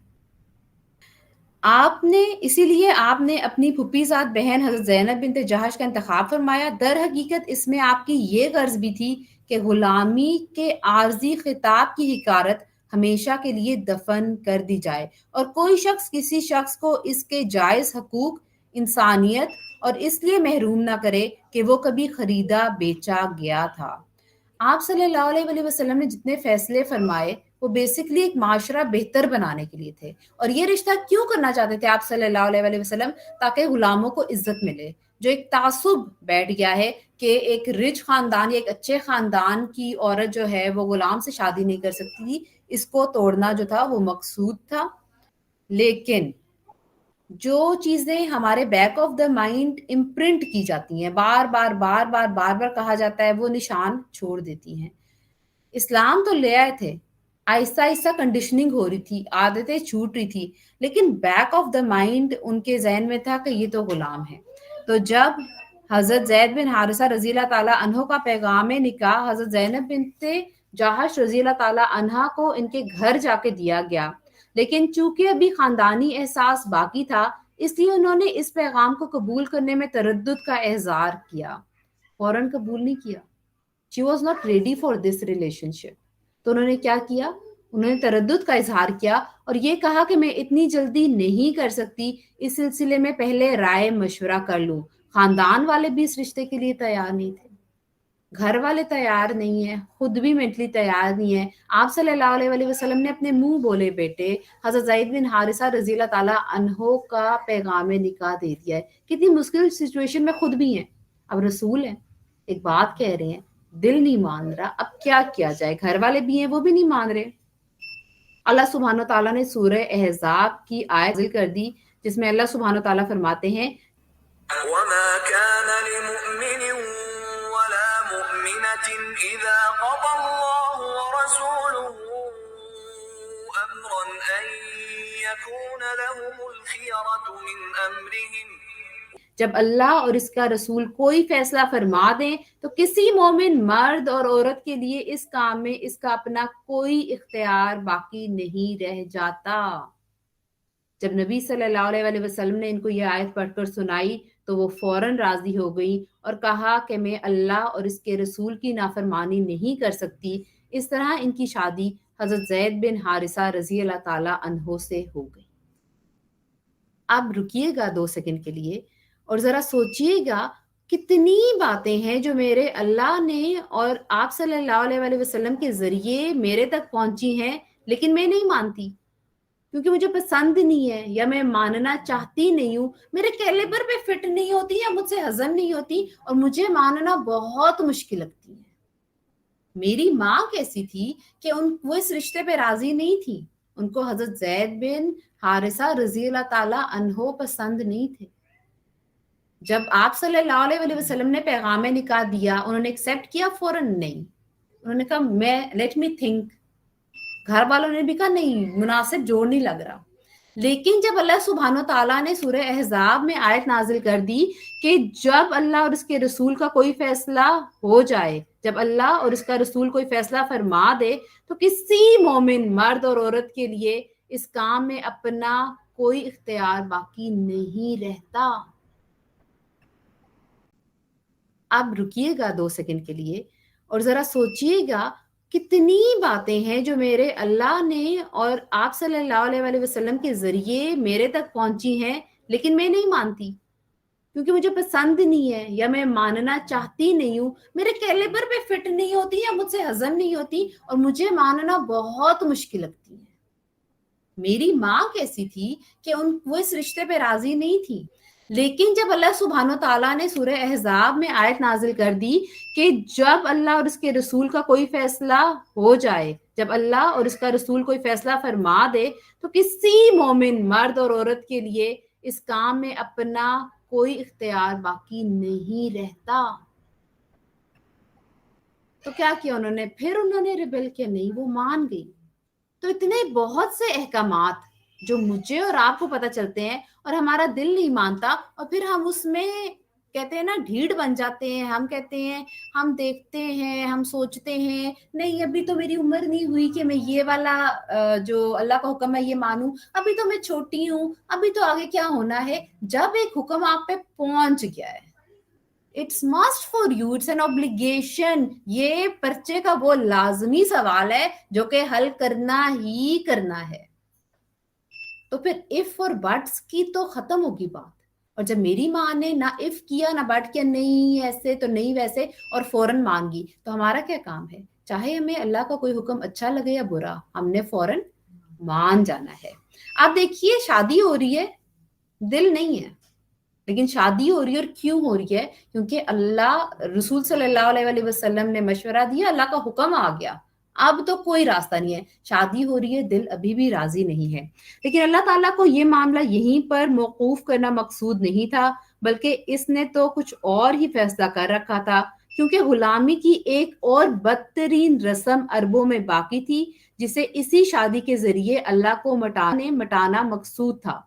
آپ نے اسی لیے آپ نے اپنی پھپھی زاد بہن حضرت زینب بنت جہش کا انتخاب فرمایا. در حقیقت اس میں آپ کی یہ غرض بھی تھی کہ غلامی کے عارضی خطاب کی حقارت ہمیشہ کے لیے دفن کر دی جائے اور کوئی شخص کسی شخص کو اس کے جائز حقوق انسانیت اور اس لیے محروم نہ کرے کہ وہ کبھی خریدا بیچا گیا تھا. آپ صلی اللہ علیہ وسلم نے جتنے فیصلے فرمائے وہ بیسکلی ایک معاشرہ بہتر بنانے کے لیے تھے. اور یہ رشتہ کیوں کرنا چاہتے تھے آپ صلی اللہ علیہ وسلم؟ تاکہ غلاموں کو عزت ملے. جو ایک تعصب بیٹھ گیا ہے کہ ایک رچ خاندان یا ایک اچھے خاندان کی عورت جو ہے وہ غلام سے شادی نہیں کر سکتی تھی، اس کو توڑنا جو تھا وہ مقصود تھا. لیکن جو چیزیں ہمارے back of the mind imprint کی جاتی ہیں، بار بار کہا جاتا ہے، وہ نشان چھوڑ دیتی ہیں. اسلام تو لے آئے تھے، آہستہ آہستہ کنڈیشننگ ہو رہی تھی، عادتیں چھوٹ رہی تھی، لیکن back of the mind in کے ذہن میں تھا کہ یہ تو غلام ہے. تو جب حضرت زید بن حارثہ رضی اللہ تعالیٰ عنہ کا پیغام نکاح حضرت زینب بنت جہش رضی اللہ تعالیٰ عنہ کو ان کے گھر جا کے دیا گیا، لیکن چونکہ ابھی خاندانی احساس باقی تھا اس لیے انہوں نے اس پیغام کو قبول کرنے میں تردد کا اظہار کیا، فوراً قبول نہیں کیا. She was not ready for this relationship. تو انہوں نے کیا کیا؟ انہوں نے تردد کا اظہار کیا اور یہ کہا کہ میں اتنی جلدی نہیں کر سکتی، اس سلسلے میں پہلے رائے مشورہ کر لوں. خاندان والے بھی اس رشتے کے لیے تیار نہیں تھے، گھر والے تیار نہیں ہیں، خود بھی مینٹلی تیار نہیں ہیں. آپ صلی اللہ علیہ وسلم نے اپنے منہ بولے بیٹے حضرت زید بن حارثہ رضی اللہ تعالیٰ عنہ کا پیغام نکاح دے دیا ہے. کتنی مشکل سچویشن میں خود بھی ہیں، اب رسول ہیں، ایک بات کہہ رہے ہیں، دل نہیں مان رہا، اب کیا کیا جائے؟ گھر والے بھی ہیں، وہ بھی نہیں مان رہے. اللہ سبحانہ تعالیٰ نے سورہ احزاب کی آیت نازل کر دی جس میں اللہ سبحانہ تعالیٰ فرماتے ہیں وما كان لمؤمن ولا مؤمنة إذا قضى الله ورسوله أمرا أن يكون لهم الخيرة من أمرهم. جب اللہ اور اس کا رسول کوئی فیصلہ فرما دیں تو کسی مومن مرد اور عورت کے لیے اس کام میں اس کا اپنا کوئی اختیار باقی نہیں رہ جاتا. جب نبی صلی اللہ علیہ وسلم نے ان کو یہ آیت پڑھ کر سنائی تو وہ فوراً راضی ہو گئی اور کہا کہ میں اللہ اور اس کے رسول کی نافرمانی نہیں کر سکتی. اس طرح ان کی شادی حضرت زید بن حارثہ رضی اللہ تعالیٰ عنہ سے ہو گئی. اب رکیے گا 2 سیکنڈ کے لیے اور ذرا سوچئے گا کتنی باتیں ہیں جو میرے اللہ نے اور آپ صلی اللہ علیہ وسلم کے ذریعے میرے تک پہنچی ہیں، لیکن میں نہیں مانتی کیونکہ مجھے پسند نہیں ہے یا میں ماننا چاہتی نہیں ہوں، میرے کیلیبر پہ فٹ نہیں ہوتی یا مجھ سے ہضم نہیں ہوتی اور مجھے ماننا بہت مشکل لگتی ہے. میری ماں کیسی تھی کہ وہ اس رشتے پہ راضی نہیں تھی، ان کو حضرت زید بن حارثہ رضی اللہ تعالیٰ عنہ پسند نہیں تھے. جب آپ صلی اللہ علیہ وسلم نے پیغام نکاح دیا انہوں نے ایکسیپٹ کیا؟ فوراً نہیں. انہوں نے کہا میں لیٹ می تھنک. گھر والوں نے بھی کہا نہیں، مناسب جوڑ نہیں لگ رہا. لیکن جب اللہ سبحانہ تعالیٰ نے سورہ احزاب میں آیت نازل کر دی کہ جب اللہ اور اس کے رسول کا کوئی فیصلہ ہو جائے، جب اللہ اور اس کا رسول کوئی فیصلہ فرما دے تو کسی مومن مرد اور عورت کے لیے اس کام میں اپنا کوئی اختیار باقی نہیں رہتا. اب رکیے گا 2 سیکنڈ کے لیے اور ذرا سوچئے گا کتنی باتیں ہیں جو میرے اللہ نے اور آپ صلی اللہ علیہ وسلم کے ذریعے میرے تک پہنچی ہیں، لیکن میں نہیں مانتی کیونکہ مجھے پسند نہیں ہے یا میں ماننا چاہتی نہیں ہوں، میرے کیلیبر پہ فٹ نہیں ہوتی یا مجھ سے ہضم نہیں ہوتی اور مجھے ماننا بہت مشکل لگتی ہے. میری ماں کیسی تھی کہ وہ اس رشتے پہ راضی نہیں تھی. لیکن جب اللہ سبحانہ تعالیٰ نے سورہ احزاب میں آیت نازل کر دی کہ جب اللہ اور اس کے رسول کا کوئی فیصلہ ہو جائے، جب اللہ اور اس کا رسول کوئی فیصلہ فرما دے تو کسی مومن مرد اور عورت کے لیے اس کام میں اپنا کوئی اختیار باقی نہیں رہتا. تو کیا کیا انہوں نے ریبل کیا؟ نہیں، وہ مان گئی. تو اتنے بہت سے احکامات جو مجھے اور آپ کو پتہ چلتے ہیں اور ہمارا دل نہیں مانتا اور پھر ہم اس میں कहते हैं ना ढीठ बन जाते हैं, हम कहते हैं, हम देखते हैं, हम सोचते हैं नहीं अभी तो मेरी उम्र नहीं हुई कि मैं ये वाला जो अल्लाह का हुक्म है ये मानूं, अभी तो मैं छोटी हूँ, अभी तो आगे क्या होना है। जब एक हुक्म आप पे पहुंच गया है, it's must for you, it's an obligation, ये पर्चे का वो लाजमी सवाल है जो कि हल करना ही करना है। तो फिर इफ और बट्स की तो खत्म होगी बात। और जब मेरी माँ ने ना इफ किया ना बट किया, नहीं ऐसे तो नहीं वैसे, और फौरन मान गई, तो हमारा क्या काम है? चाहे हमें अल्लाह का कोई हुक्म अच्छा लगे या बुरा, हमने फौरन मान जाना है। आप देखिए शादी हो रही है, दिल नहीं है, लेकिन शादी हो रही है। और क्यों हो रही है? क्योंकि अल्लाह रसूल सल्लल्लाहु अलैहि वसल्लम ने मशवरा दिया, अल्लाह का हुक्म आ गया, अब तो कोई रास्ता नहीं है, शादी हो रही है, दिल अभी भी राजी नहीं है। लेकिन अल्लाह ताला को ये मामला यहीं पर मौकूफ करना मकसूद नहीं था, बल्कि इसने तो कुछ और ही फैसला कर रखा था, क्योंकि गुलामी की एक और बदतरीन रस्म अरबों में बाकी थी, जिसे इसी शादी के जरिए अल्लाह को मटाना मकसूद था।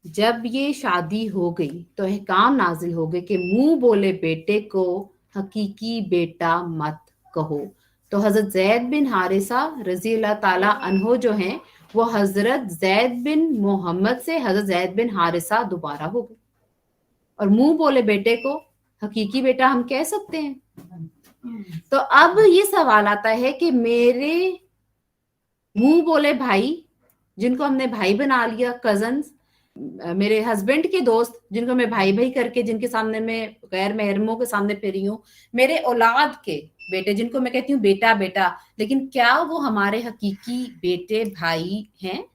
जब ये शादी हो गई तो अहकाम नाजिल हो गए कि मुंह बोले बेटे को हकीकी बेटा मत कहो। तो हजरत जैद बिन हारिसा रजी अल्लाह ताला अन्हो जो हैं, वो हजरत जैद बिन मोहम्मद से हजरत जैद बिन हारिसा दोबारा हो गए, और मुंह बोले बेटे को हकीकी बेटा हम कह सकते हैं। तो अब ये सवाल आता है कि मेरे मुंह बोले भाई, जिनको हमने भाई बना लिया, कजन्स, मेरे हस्बैंड के दोस्त जिनको मैं भाई भाई करके, जिनके सामने मैं गैर महरमों के सामने फिरी हूँ, मेरे औलाद के बेटे जिनको मैं कहती हूँ बेटा बेटा, लेकिन क्या वो हमारे हकीकी बेटे भाई हैं?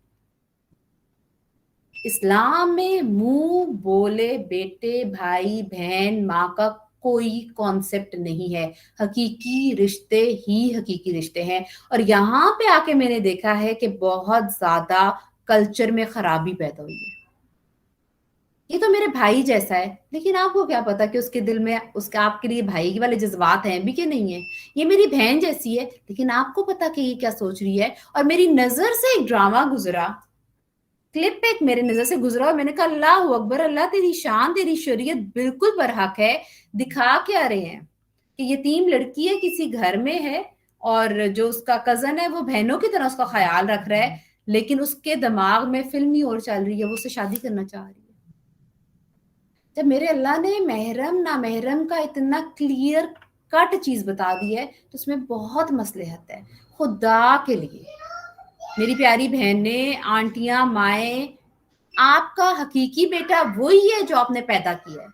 इस्लाम में मुंह बोले बेटे भाई बहन माँ का कोई कॉन्सेप्ट नहीं है। हकीकी रिश्ते ही हकीकी रिश्ते हैं। और यहाँ पे आके मैंने देखा है कि बहुत ज्यादा कल्चर में खराबी पैदा हुई है। ये तो मेरे भाई जैसा है, लेकिन आपको क्या पता कि उसके दिल में उसके आपके लिए भाई वाले जज्बात हैं भी कि नहीं है। ये मेरी बहन जैसी है, लेकिन आपको पता कि ये क्या सोच रही है। और मेरी नजर से एक ड्रामा गुजरा, क्लिप एक मेरे नजर से गुजरा, और मैंने कहा अल्लाह अकबर, अल्लाह तेरी शान, तेरी शरीयत बिल्कुल बरहक है। दिखा क्या रहे हैं कि यतीम लड़की है, किसी घर में है, और जो उसका कजन है वो बहनों की तरह उसका ख्याल रख रहा है, लेकिन उसके दिमाग में फिल्म ही और चल रही है, वो उससे शादी करना चाह रही है। जब मेरे अल्लाह ने महरम ना महरम का इतना क्लियर कट चीज बता दी है, तो उसमें बहुत मसलहत है। खुदा के लिए मेरी प्यारी बहनें, आंटियां, माएं, आपका हकीकी बेटा वही है जो आपने पैदा किया है।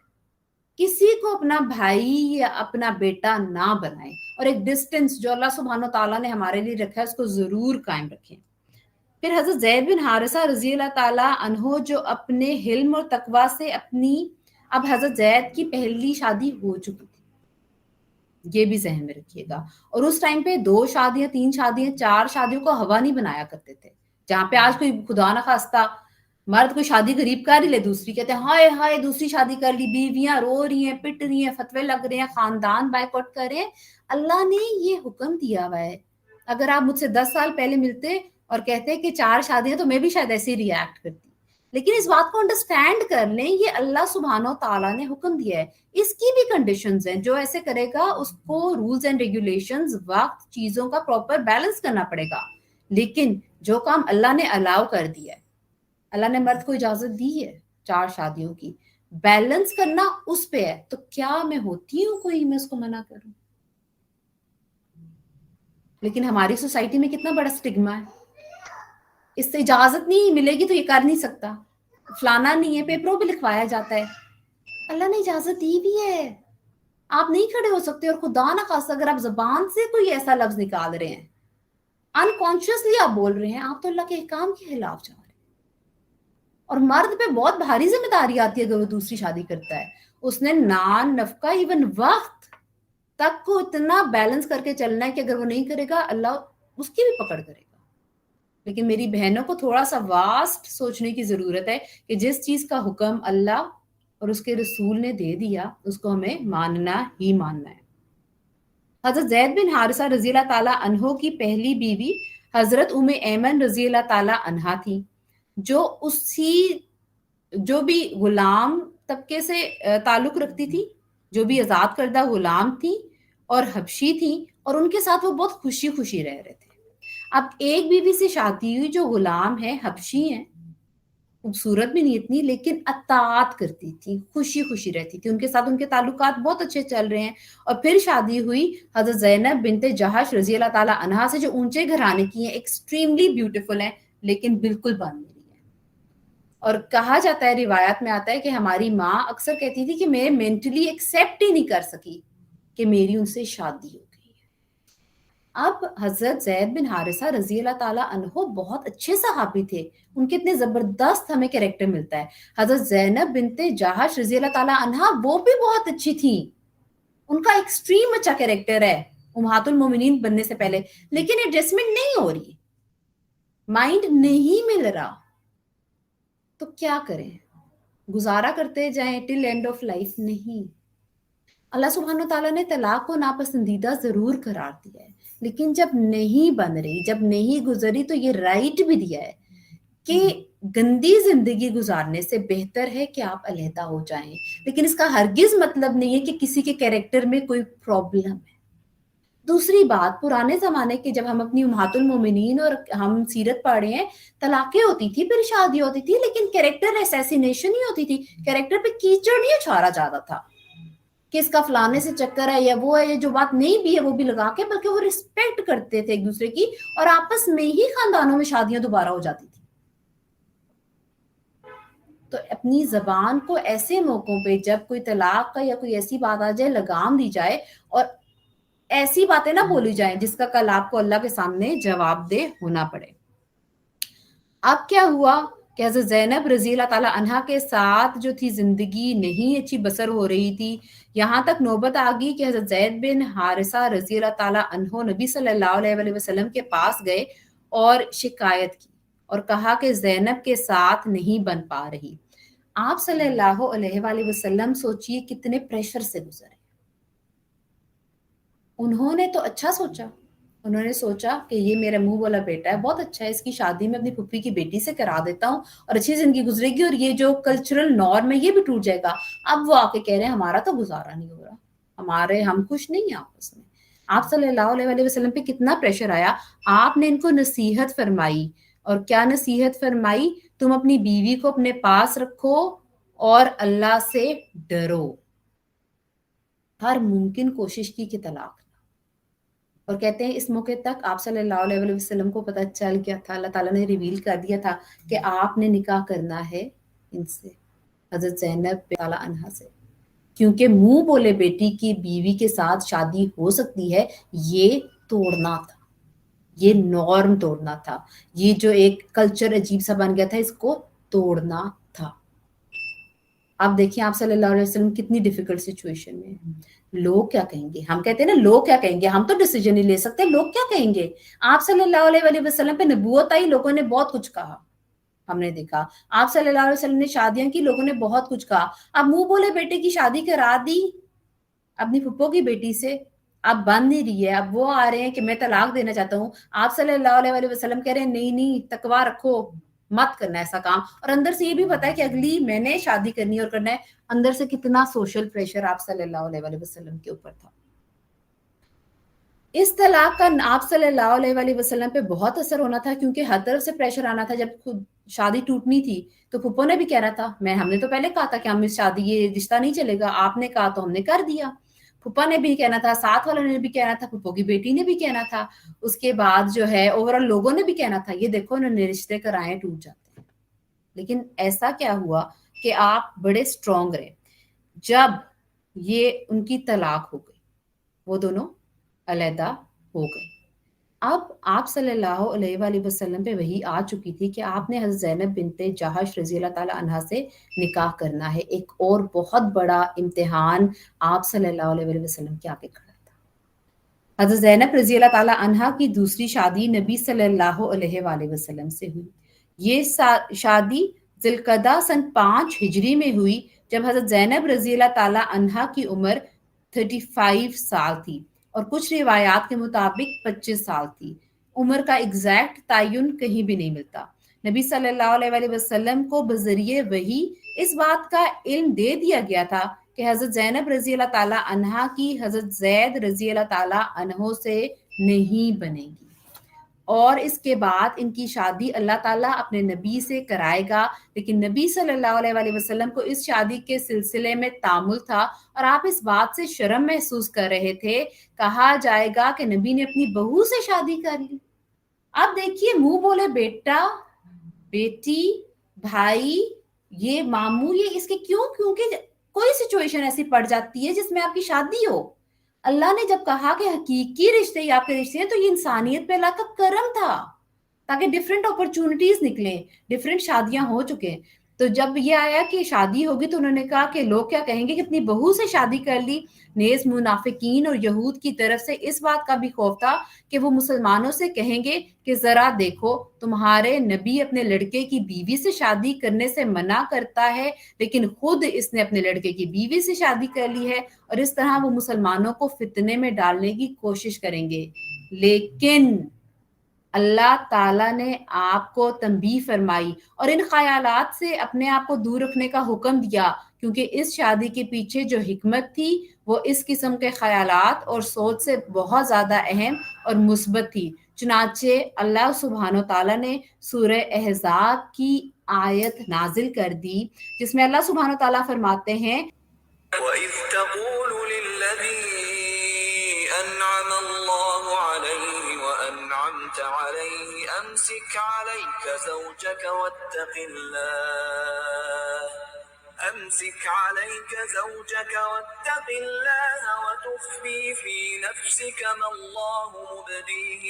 किसी को अपना भाई या अपना बेटा ना बनाए, और एक डिस्टेंस जो अल्लाह सुब्हानो ताला ने हमारे लिए रखा है उसको जरूर कायम रखें। फिर हजरत जैद बिन हारिसा रजी अल्लाह ताला अन्हो, जो अपने हिल्म और तकवा से अपनी, अब हजरत जैद की पहली शादी हो चुकी थी, ये भी जहन में रखिएगा। और उस टाइम पे 2 शादियां, 3 शादियां, 4 शादियों को हवा नहीं बनाया करते थे। जहां पे आज कोई खुदा ना खास्ता मर्द कोई शादी गरीब कर ही ले, दूसरी कहते हैं हाय हाय दूसरी शादी कर ली, बीवियां रो रही हैं, पिट रही हैं, फतवे लग रहे हैं, खानदान बायकॉट कर रहे हैं। अल्लाह ने ये हुक्म दिया हुआ है। अगर आप मुझसे 10 साल पहले मिलते और कहते कि 4 शादियां, तो मैं भी शायद ऐसे ही रिएक्ट करती। लेकिन इस बात को अंडरस्टैंड कर लें, ये अल्लाह सुब्हानो ताला ने हुक्म दिया है, इसकी भी कंडीशंस हैं। जो ऐसे करेगा उसको रूल्स एंड रेगुलेशंस, वक्त, चीजों का प्रॉपर बैलेंस करना पड़ेगा। लेकिन जो काम अल्लाह ने अलाउ कर दिया है, अल्लाह ने मर्द को इजाजत दी है 4 शादियों की, बैलेंस करना उस पे है। तो क्या मैं होती हूँ कोई, मैं उसको मना करूं? लेकिन हमारी सोसाइटी में कितना बड़ा स्टिग्मा है, इससे इजाजत नहीं मिलेगी तो ये कर नहीं सकता, फलाना नहीं है, पेपरों पे लिखवाया जाता है। अल्लाह ने इजाजत दी भी है, आप नहीं खड़े हो सकते। और खुदा ना खासा अगर आप जबान से कोई ऐसा लफ्ज निकाल रहे हैं, अनकॉन्शियसली आप बोल रहे हैं, आप तो अल्लाह के अहकाम के खिलाफ जा रहे हैं। और मर्द पे बहुत भारी जिम्मेदारी आती है अगर वो दूसरी शादी करता है। उसने नान, नफका, इवन वक्त तक को इतना बैलेंस करके चलना है कि अगर वो नहीं करेगा अल्लाह उसकी भी पकड़ करेगा। लेकिन मेरी बहनों को थोड़ा सा वास्ट सोचने की जरूरत है कि जिस चीज का हुक्म अल्लाह और उसके रसूल ने दे दिया उसको हमें मानना ही मानना है। हजरत जैद बिन हारिसा रजी अल्लाह ताला अन्हो की पहली बीवी हजरत उम्मे ऐमन रजी अल्लाह ताला अन्हा थी, जो भी गुलाम طبقے سے تعلق رکھتی تھی جو بھی آزاد کردہ غلام تھی اور حبشی تھی، اور ان کے ساتھ وہ بہت خوشی خوشی رہ رہے تھے۔ اب ایک بیوی سے شادی ہوئی جو غلام ہے، حبشی ہیں، خوبصورت بھی نہیں اتنی، لیکن اطاعت کرتی تھی، خوشی خوشی رہتی تھی، ان کے ساتھ ان کے تعلقات بہت اچھے چل رہے ہیں۔ اور پھر شادی ہوئی حضرت زینب بنت جہش رضی اللہ تعالی عنہا سے، جو اونچے گھرانے کی ہیں، ایکسٹریملی بیوٹیفل ہیں، لیکن بالکل بند نہیں ہے۔ اور کہا جاتا ہے، روایت میں آتا ہے کہ ہماری ماں اکثر کہتی تھی کہ میں مینٹلی ایکسیپٹ ہی نہیں کر سکی کہ میری ان سے شادی ہو گئی ہے۔ اب حضرت زید بن حارثہ رضی اللہ تعالیٰ عنہ بہت اچھے صحابی تھے، ان کے اتنے زبردست ہمیں کریکٹر ملتا ہے۔ حضرت زینب بنت جہش رضی اللہ تعالیٰ عنہ وہ بھی بہت اچھی تھی، ان کا ایکسٹریم اچھا کریکٹر ہے امہات المومنین بننے سے پہلے، لیکن ایڈجسٹمنٹ نہیں ہو رہی، مائنڈ نہیں مل رہا، تو کیا کریں؟ گزارا کرتے جائیں ٹل اینڈ آف لائف؟ نہیں۔ اللہ سبحانہ تعالیٰ نے طلاق کو ناپسندیدہ ضرور قرار دیا ہے، لیکن جب نہیں بن رہی، جب نہیں گزری، تو یہ رائٹ بھی دیا ہے کہ گندی زندگی گزارنے سے بہتر ہے کہ آپ علیحدہ ہو جائیں، لیکن اس کا ہرگز مطلب نہیں ہے کہ کسی کے کیریکٹر میں کوئی پرابلم ہے۔ دوسری بات، پرانے زمانے کے جب ہم اپنی امہات المومنین اور ہم سیرت پڑھ رہے ہیں، طلاقیں ہوتی تھی، پھر شادی ہوتی تھی، لیکن کیریکٹر اسیسینیشن ہی ہوتی تھی، کیریکٹر پہ کیچڑ نہیں اچھاڑا جاتا تھا کہ اس کا فلانے سے چکر ہے یا وہ ہے، یا جو بات نہیں بھی ہے وہ بھی لگا کے، بلکہ وہ رسپیکٹ کرتے تھے ایک دوسرے کی، اور آپس میں ہی خاندانوں میں شادیاں دوبارہ ہو جاتی تھی۔ تو اپنی زبان کو ایسے موقعوں پہ جب کوئی طلاق کا یا کوئی ایسی بات آ جائے لگام دی جائے، اور ایسی باتیں نہ بولی جائیں جس کا کل آپ کو اللہ کے سامنے جواب دہ ہونا پڑے۔ اب کیا ہوا کہ حضرت زینب رضی اللہ تعالیٰ عنہا کے ساتھ جو تھی زندگی نہیں اچھی بسر ہو رہی تھی، یہاں تک نوبت آ گئی کہ حضرت زید بن حارثہ رضی اللہ تعالیٰ عنہ نبی صلی اللہ علیہ وسلم کے پاس گئے اور شکایت کی اور کہا کہ زینب کے ساتھ نہیں بن پا رہی۔ آپ صلی اللہ علیہ وآلہ وسلم سوچئے کتنے پریشر سے گزرے۔ انہوں نے تو اچھا سوچا، انہوں نے سوچا کہ یہ میرا منہ والا بیٹا ہے، بہت اچھا ہے، اس کی شادی میں اپنی پھپھی کی بیٹی سے کرا دیتا ہوں اور اچھی زندگی گزرے گی، اور یہ جو کلچرل نارم ہے یہ بھی ٹوٹ جائے گا۔ اب وہ آ کے کہہ رہے ہیں ہمارا تو گزارا نہیں ہو رہا، ہم خوش نہیں ہیں آپس میں۔ آپ صلی اللہ علیہ وسلم پہ کتنا پریشر آیا، آپ نے ان کو نصیحت فرمائی، اور کیا نصیحت فرمائی؟ تم اپنی بیوی کو اپنے پاس رکھو اور اللہ سے ڈرو، ہر ممکن کوشش کی کہ طلاق۔ اور کہتے ہیں اس موقع تک آپ صلی اللہ علیہ وسلم کو پتہ چل گیا تھا، اللہ تعالیٰ نے ریویل کر دیا تھا کہ آپ نے نکاح کرنا ہے ان سے، حضرت زینب تعالیٰ عنہا سے، کیونکہ منہ بولے بیٹی کی بیوی کے ساتھ شادی ہو سکتی ہے، یہ توڑنا تھا، یہ نارم توڑنا تھا، یہ جو ایک کلچر عجیب سا بن گیا تھا اس کو توڑنا تھا۔ اب دیکھیں آپ صلی اللہ علیہ وسلم کتنی ڈیفیکلٹ سچویشن میں ہیں۔ لوگ کیا کہیں گے؟ ہم کہتے ہیں نا لوگ کیا کہیں گے، ہم تو ڈیسیجن نہیں لے سکتے، لوگ کیا کہیں گے؟ آپ صلی اللہ علیہ وسلم پہ نبوت آئی، لوگوں نے بہت کچھ کہا، ہم نے دیکھا آپ صلی اللہ علیہ وسلم نے شادیاں کی، لوگوں نے بہت کچھ کہا۔ اب منہ بولے بیٹے کی شادی کرا دی اپنی پھپھو کی بیٹی سے، اب بن نہیں رہی ہے، اب وہ آ رہے ہیں کہ میں طلاق دینا چاہتا ہوں، آپ صلی اللہ علیہ وسلم کہہ رہے ہیں نہیں تقویٰ رکھو، مت کرنا ایسا کام، اور اندر سے یہ بھی پتا ہے کہ اگلی میں نے شادی کرنی ہے اور کرنا ہے۔ اندر سے کتنا سوشل پریشر آپ صلی اللہ علیہ وسلم کے اوپر تھا۔ اس طلاق کا آپ صلی اللہ علیہ وسلم پہ بہت اثر ہونا تھا، کیونکہ ہر طرف سے پریشر آنا تھا۔ جب خود شادی ٹوٹنی تھی تو پھپھو نے بھی کہنا تھا ہم نے تو پہلے کہا تھا کہ ہم اس شادی یہ رشتہ نہیں چلے گا، آپ نے کہا تو ہم نے کر دیا۔ پھپھا نے بھی کہنا تھا، ساتھ والوں نے بھی کہنا تھا، پھپھو کی بیٹی نے بھی کہنا تھا، اس کے بعد جو ہے اوورآل لوگوں نے بھی کہنا تھا یہ دیکھو انہوں نے رشتے کرائے ٹوٹ جاتے ہیں۔ لیکن ایسا کیا ہوا کہ آپ بڑے اسٹرانگ رہے۔ جب یہ ان کی طلاق ہو گئی، وہ دونوں علیحدہ ہو گئے، اب آپ صلی اللہ علیہ وآلہ وسلم پہ وحی آ چکی تھی کہ آپ نے حضرت زینب بنت جہش رضی اللہ تعالیٰ عنہا سے نکاح کرنا ہے۔ ایک اور بہت بڑا امتحان آپ صلی اللہ علیہ وسلم کے آگے کھڑا تھا۔ حضرت زینب رضی اللہ تعالیٰ عنہا کی دوسری شادی نبی صلی اللہ علیہ وآلہ وسلم سے ہوئی۔ یہ شادی ذوالقعدہ سن 5 ہجری میں ہوئی، جب حضرت زینب رضی اللہ تعالیٰ عنہا کی عمر 35 سال تھی، اور کچھ روایات کے مطابق 25 سال تھی۔ عمر کا ایگزیکٹ تعین کہیں بھی نہیں ملتا۔ نبی صلی اللہ علیہ وآلہ وسلم کو بذریعہ وحی اس بات کا علم دے دیا گیا تھا کہ حضرت زینب رضی اللہ تعالیٰ عنہا کی حضرت زید رضی اللہ تعالیٰ عنہ سے نہیں بنے گی، اور اس کے بعد ان کی شادی اللہ تعالیٰ اپنے نبی سے کرائے گا، لیکن نبی صلی اللہ علیہ وآلہ وسلم کو اس شادی کے سلسلے میں تامل تھا اور آپ اس بات سے شرم محسوس کر رہے تھے۔ کہا جائے گا کہ نبی نے اپنی بہو سے شادی کر لی۔ اب دیکھیے، منہ بولے بیٹا، بیٹی، بھائی، یہ ماموں، یہ اس کے کیونکہ کوئی سچویشن ایسی پڑ جاتی ہے جس میں آپ کی شادی ہو۔ اللہ نے جب کہا کہ حقیقی رشتے ہی آپ کے رشتے ہیں، تو یہ انسانیت پہ اللہ کا کرم تھا تاکہ ڈیفرنٹ اپرچونٹیز نکلیں، ڈیفرنٹ شادیاں ہو چکے۔ تو جب یہ آیا کہ شادی ہوگی تو انہوں نے کہا کہ لوگ کیا کہیں گے کہ اپنی بہو سے شادی کر لی۔ نیز منافقین اور یہود کی طرف سے اس بات کا بھی خوف تھا کہ وہ مسلمانوں سے کہیں گے کہ ذرا دیکھو، تمہارے نبی اپنے لڑکے کی بیوی سے شادی کرنے سے منع کرتا ہے، لیکن خود اس نے اپنے لڑکے کی بیوی سے شادی کر لی ہے، اور اس طرح وہ مسلمانوں کو فتنے میں ڈالنے کی کوشش کریں گے۔ لیکن اللہ تعالیٰ نے آپ کو تنبیہ فرمائی اور ان خیالات سے اپنے آپ کو دور رکھنے کا حکم دیا، کیونکہ اس شادی کے پیچھے جو حکمت تھی وہ اس قسم کے خیالات اور سوچ سے بہت زیادہ اہم اور مثبت تھی۔ چنانچہ اللہ سبحانہ تعالیٰ نے سورہ احزاب کی آیت نازل کر دی، جس میں اللہ سبحانہ تعالیٰ فرماتے ہیں وَإِذْ تَقُولُ لِلَّذِي أَنْعَمَ اللَّهُ عَلَيْهِ وَأَنْعَمْتَ عَلَيْهِ أَمْسِكْ عَلَيْكَ زَوْجَكَ وَاتَّقِ اللَّهَ وَتُخْفِي فِي نَفْسِكَ مَا اللَّهُ مُبْدِيهِ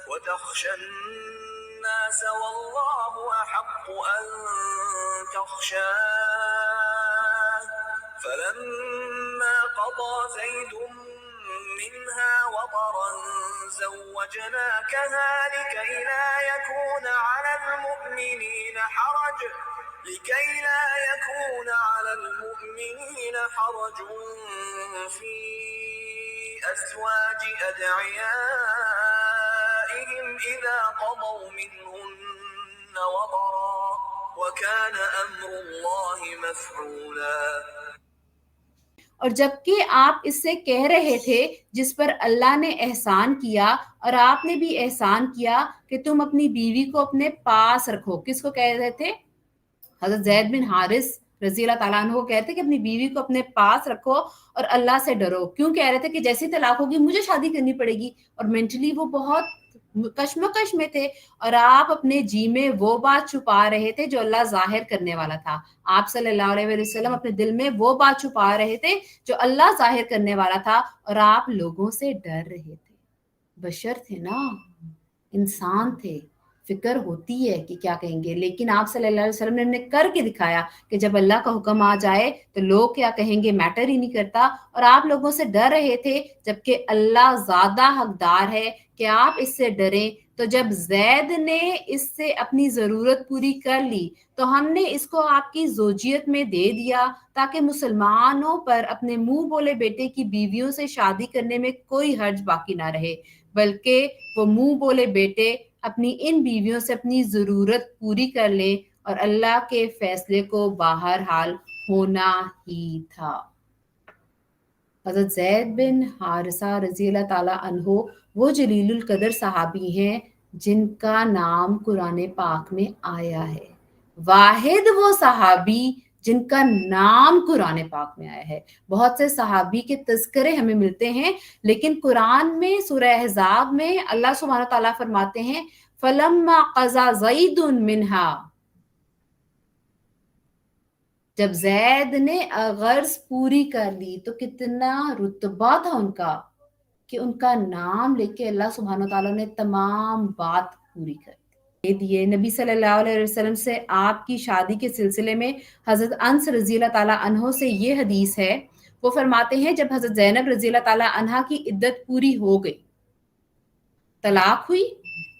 وَتَخْشَى النَّاسَ وَاللَّهُ أَحَقُّ أَن تَخْشَاهُ فَلَمَّا قَضَى زَيْدٌ مِّنْهَا وَطَرًا زَوَّجْنَاكَهَا لِكَيْ لَا يَكُونَ عَلَى الْمُؤْمِنِينَ حَرَجٌ فِي أَزْوَاجِ أَدْعِيَائِهِمْ إِذَا قَضَوْا مِنْهُنَّ وَطَرًا وَكَانَ أَمْرُ اللَّهِ مَفْعُولًا۔ اور جبکہ آپ اس سے کہہ رہے تھے جس پر اللہ نے احسان کیا، اور آپ نے بھی احسان کیا کہ تم اپنی بیوی کو اپنے پاس رکھو۔ کس کو کہہ رہے تھے؟ حضرت زید بن حارث رضی اللہ تعالیٰ عنہ کو کہتے کہ اپنی بیوی کو اپنے پاس رکھو اور اللہ سے ڈرو۔ کیوں کہہ رہے تھے کہ جیسی طلاق ہوگی مجھے شادی کرنی پڑے گی، اور مینٹلی وہ بہت کشمکش میں تھے، اور آپ اپنے جی میں وہ بات چھپا رہے تھے جو اللہ ظاہر کرنے والا تھا۔ آپ صلی اللہ علیہ وسلم اپنے دل میں وہ بات چھپا رہے تھے جو اللہ ظاہر کرنے والا تھا، اور آپ لوگوں سے ڈر رہے تھے۔ بشر تھے نا، انسان تھے، فکر ہوتی ہے کہ کیا کہیں گے، لیکن آپ صلی اللہ علیہ وسلم نے کر کے دکھایا کہ جب اللہ کا حکم آ جائے تو لوگ کیا کہیں گے میٹر ہی نہیں کرتا، اور آپ لوگوں سے ڈر رہے تھے جبکہ اللہ زیادہ حقدار ہے کہ آپ اس سے ڈریں۔ تو جب زید نے اس سے اپنی ضرورت پوری کر لی تو ہم نے اس کو آپ کی زوجیت میں دے دیا تاکہ مسلمانوں پر اپنے منہ بولے بیٹے کی بیویوں سے شادی کرنے میں کوئی حرج باقی نہ رہے، بلکہ وہ منہ بولے بیٹے اپنی ان بیویوں سے اپنی ضرورت پوری کر لیں، اور اللہ کے فیصلے کو بہرحال ہونا ہی تھا۔ حضرت زید بن حارثہ رضی اللہ تعالیٰ عنہ وہ جلیل القدر صحابی ہیں جن کا نام قرآن پاک میں آیا ہے، واحد وہ صحابی جن کا نام قرآن پاک میں آیا ہے۔ بہت سے صحابی کے تذکرے ہمیں ملتے ہیں، لیکن قرآن میں سورہ احزاب میں اللہ سبحانہ تعالیٰ فرماتے ہیں فَلَمَّا قَضَى زَيْدٌ مِّنْهَا، جب زید نے غرض پوری کر لی تو کتنا رتبہ تھا ان کا کہ ان کا نام لے کے اللہ سبحانہ تعالیٰ نے تمام بات پوری کر دی۔ نبی صلی اللہ علیہ وسلم سے آپ کی شادی کے سلسلے میں حضرت انس رضی اللہ تعالیٰ عنہ سے یہ حدیث ہے، وہ فرماتے ہیں جب حضرت زینب رضی اللہ تعالیٰ عنہ کی عدت پوری ہو گئی، طلاق ہوئی،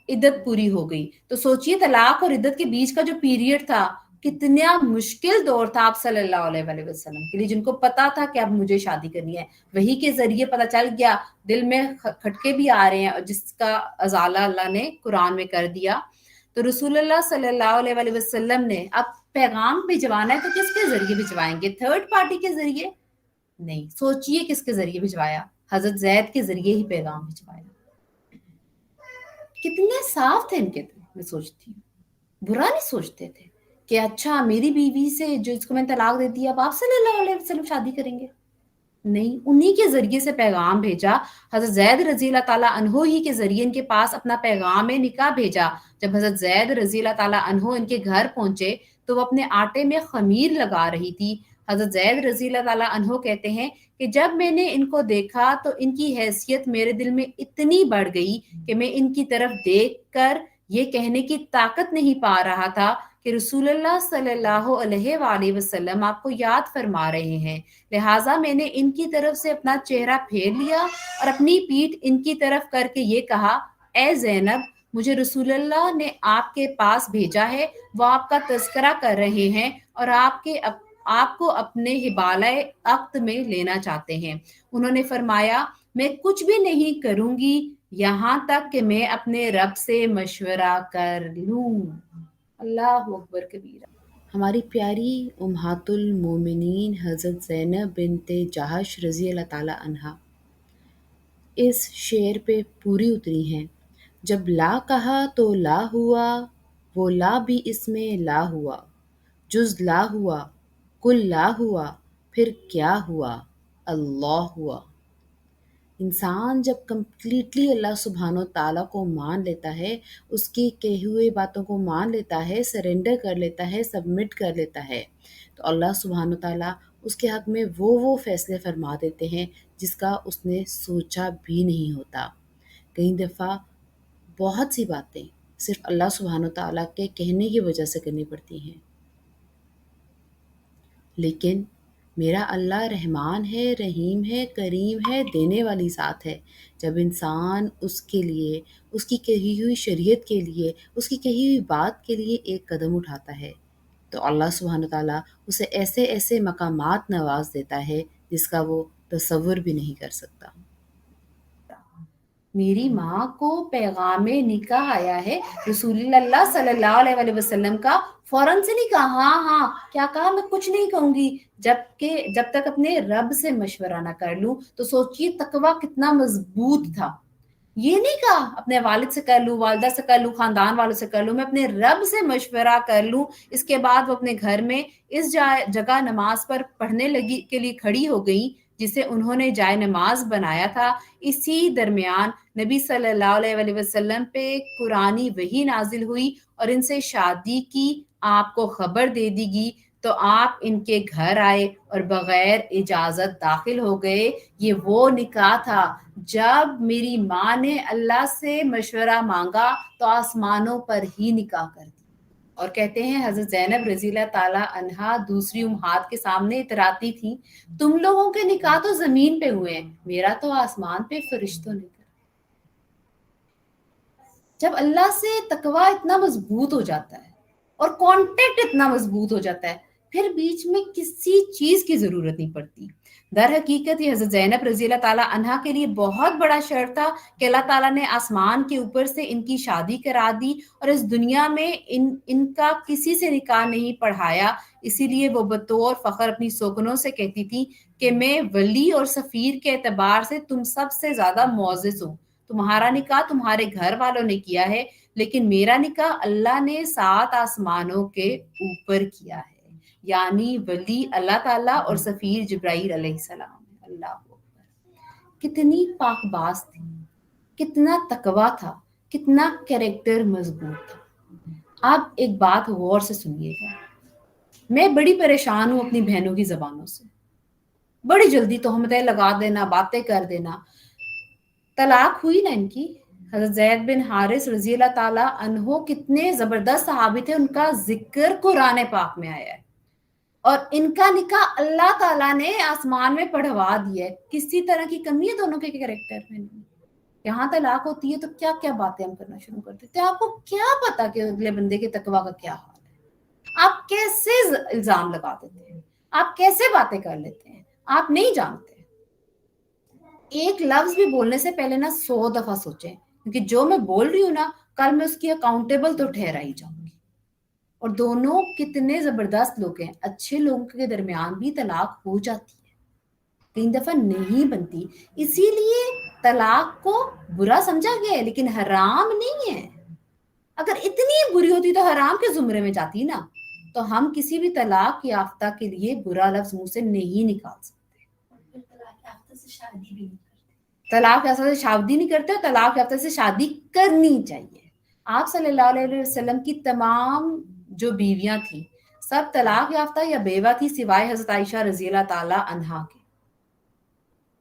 عدت پوری ہو گئی، تو سوچئے طلاق اور عدت کے بیچ کا جو پیریڈ تھا کتنا مشکل دور تھا آپ صلی اللہ علیہ وآلہ وسلم کے لیے، جن کو پتا تھا کہ اب مجھے شادی کرنی ہے، وہی کے ذریعے پتا چل گیا، دل میں کھٹکے بھی آ رہے ہیں، اور جس کا ازالہ اللہ نے قرآن میں کر دیا۔ तो रसूलुल्लाह सल्लल्लाहु अलैहि वसल्लम ने अब पैगाम भिजवाना है तो किसके जरिए भिजवाएंगे? थर्ड पार्टी के जरिए नहीं। सोचिए किसके जरिए भिजवाया? हजरत जैद के जरिए ही पैगाम भिजवाया। कितने साफ थे इनके दिल, मैं सोचती हूँ। बुरा नहीं सोचते थे कि अच्छा मेरी बीवी से जो इसको मैंने तलाक दे दिया अब आप सल्लल्लाहु अलैहि वसल्लम शादी करेंगे। नहीं, उन्हीं के जरिए से पैगाम भेजा। हजरत जैद रजी अल्लाह ताला अन्हो ही के जरिए इनके पास अपना पैगाम निकाह भेजा। जब हजरत जैद रजी अल्लाह ताला अन्हो इनके घर पहुंचे तो वो अपने आटे में खमीर लगा रही थी। हजरत जैद रजी अल्लाह ताला अन्हो कहते हैं कि जब मैंने इनको देखा तो इनकी हैसियत मेरे दिल में इतनी बढ़ गई कि मैं इनकी तरफ देखकर ये कहने की ताकत नहीं पा रहा था कि रसूलुल्लाह सल्लल्लाहु अलैहि वसल्लम आपको याद फरमा रहे हैं। लिहाजा मैंने इनकी तरफ से अपना चेहरा फेर लिया और अपनी पीठ इनकी तरफ करके ये कहा, ए ज़ैनब, मुझे रसूलुल्लाह ने आपके पास भेजा है, वो आपका तज़किरा कर रहे हैं और आपको अपने हिबालाए अक़्द में लेना चाहते हैं। उन्होंने फरमाया, मैं कुछ भी नहीं करूंगी यहाँ तक कि मैं अपने रब से मशवरा कर लूं। अल्लाह अकबर कबीरा। हमारी प्यारी उम्महातुल मोमिनीन हज़रत ज़ैनब बिनते जहश रज़ी अल्लाह ताला अन्हा इस शेर पे पूरी उतरी हैं। जब ला कहा तो ला हुआ, वो ला भी इसमें ला हुआ, जुज़ ला हुआ, कुल ला हुआ, फिर क्या हुआ, अल्लाह हुआ। इंसान जब कम्प्लीटली अल्लाह सुब्हानो ताला को मान लेता है, उसकी कही हुई बातों को मान लेता है, सरेंडर कर लेता है, सबमिट कर लेता है, तो अल्लाह सुब्हानो ताला उसके हक़ में वो फ़ैसले फरमा देते हैं जिसका उसने सोचा भी नहीं होता। कई दफ़ा बहुत सी बातें सिर्फ अल्लाह सुब्हानो ताला के कहने की वजह से करनी पड़ती हैं, लेकिन मेरा अल्लाह रहमान है, रहीम है, करीम है, देने वाली ज़ात है। जब इंसान उसके लिए, उसकी कही हुई शरीयत के लिए, उसकी कही हुई बात के लिए एक कदम उठाता है तो अल्लाह सुब्हानो ताला उसे ऐसे ऐसे मकामात नवाज देता है जिसका वो तसव्वुर भी नहीं कर सकता। मेरी माँ को पैगाम निकाह आया है रसूलुल्लाह सल्लल्लाहु अलैहि वसल्लम का, फौरन से नहीं कहा हाँ क्या कहा, मैं कुछ नहीं कहूंगी जब तक अपने रब से मशवरा ना कर लूं। तो सोचिए तकवा कितना मजबूत था। ये नहीं कहा अपने वालिद से कर लूं, वालिदा से कर लूं, खानदान वालों से कर लूं, मैं अपने रब से मशवरा कर लूं। इसके बाद वो अपने घर में इस जगह नमाज पर पढ़ने लगी के लिए खड़ी हो गई जिसे उन्होंने जाए नमाज बनाया था। इसी दरमियान नबी सल्लल्लाहु अलैहि वसल्लम पे कुरानी वही नाजिल हुई और इनसे शादी की आपको खबर दे दी गई। तो आप इनके घर आए और बगैर इजाजत दाखिल हो गए। ये वो निकाह था जब मेरी माँ ने अल्लाह से मशवरा मांगा तो आसमानों पर ही निकाह कर दी। और कहते हैं हजरत ज़ैनब रज़ी अल्लाह ताला अन्हा दूसरी उम्महात के सामने इतराती थी, तुम लोगों के निकाह तो जमीन पे हुए हैं, मेरा तो आसमान पे फरिश्तों ने करा। जब अल्लाह से तकवा इतना मजबूत हो जाता है और कांटेक्ट इतना मजबूत हो जाता है, फिर बीच में किसी चीज की जरूरत नहीं पड़ती। दर हकीकत ये हजरत ज़ैनब रज़ी अल्लाह ताला अन्हा के लिए बहुत बड़ा शर्त था कि अल्लाह ताला ने आसमान के ऊपर से इनकी शादी करा दी और इस दुनिया में इनका किसी से निकाह नहीं पढ़ाया। इसीलिए वो बतौर फख्र अपनी सोकनों से कहती थी कि मैं वली और सफीर के एतबार से तुम सबसे ज्यादा मोअज़्ज़िज़ हूँ। तुम्हारा निकाह तुम्हारे घर वालों ने किया है, लेकिन मेरा निकाह अल्लाह ने 7 आसमानों के ऊपर किया है। यानी वली अल्लाह ताला और सफीर जिब्राइल अलैहिस्सलाम। अल्लाह अकबर। कितनी पाकबाज थी, कितना तकवा था, कितना कैरेक्टर मजबूत था। अब एक बात गौर से सुनिएगा, मैं बड़ी परेशान हूं अपनी बहनों की जबानों से। बड़ी जल्दी तोहमतें लगा देना, बातें कर देना। तलाक हुई ना इनकी, हज़रत ज़ैद बिन हारिस रज़ी अल्लाह ताला अन्हो कितने जबरदस्त सहाबी थे, उनका जिक्र कुरान पाक में आया है और इनका निकाह अल्लाह ताला ने आसमान में पढ़वा दिया है। किसी तरह की कमी है दोनों के कैरेक्टर में नहीं। यहाँ तलाक होती है तो क्या क्या बातें हम करना शुरू कर देते हैं। आपको क्या पता कि अगले बंदे के तकवा का क्या हाल है? आप कैसे इल्जाम लगा देते हैं, आप कैसे बातें कर लेते हैं, आप नहीं जानते। एक लफ्ज भी बोलने से पहले ना 100 दफा सोचें, क्योंकि जो मैं बोल रही हूँ ना कल मैं उसकी अकाउंटेबल तो ठहराई जाऊंगी। और दोनों कितने जबरदस्त लोग हैं, अच्छे लोगों के दरमियान भी तलाक हो जाती है, कई दफा नहीं बनती, इसीलिए तलाक को बुरा समझा गया है, लेकिन हराम नहीं है। अगर इतनी बुरी होती तो हराम के जुमरे में जाती ना। तो हम किसी भी तलाक याफ्ता के लिए बुरा लफ्ज मुंह से नहीं निकाल सकते। फिर तलाक याफ्ता से शादी भी नहीं करते। तलाक याफ्ता से शादी नहीं करते, तलाक याफ्ता से शादी करनी चाहिए। आप सल्लल्लाहु अलैहि वसल्लम की तमाम जो बीवियां थी सब तलाक याफ्ता या बेवा थी, सिवाय हजरत आयशा रजी अल्लाह ताला अन्हा के।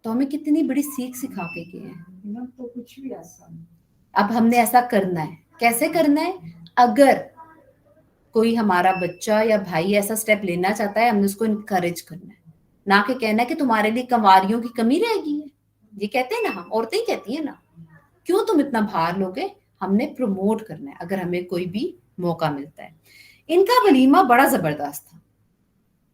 तो हमें कितनी बड़ी सीख सिखा के गए हैं। ना तो कुछ भी ऐसा नहीं। अब हमने ऐसा करना है, कैसे करना है? अगर कोई हमारा बच्चा या भाई ऐसा स्टेप लेना चाहता है, हमने उसको इनकरेज करना है, ना कि कहना है कि तुम्हारे लिए कंवारियों की कमी रह गई है। ये कहते हैं ना, हम औरतें ही कहती हैं ना, क्यों तुम इतना भार लोगे। हमने प्रमोट करना है अगर हमें कोई भी मौका मिलता है। इनका वलीमा बड़ा जबरदस्त था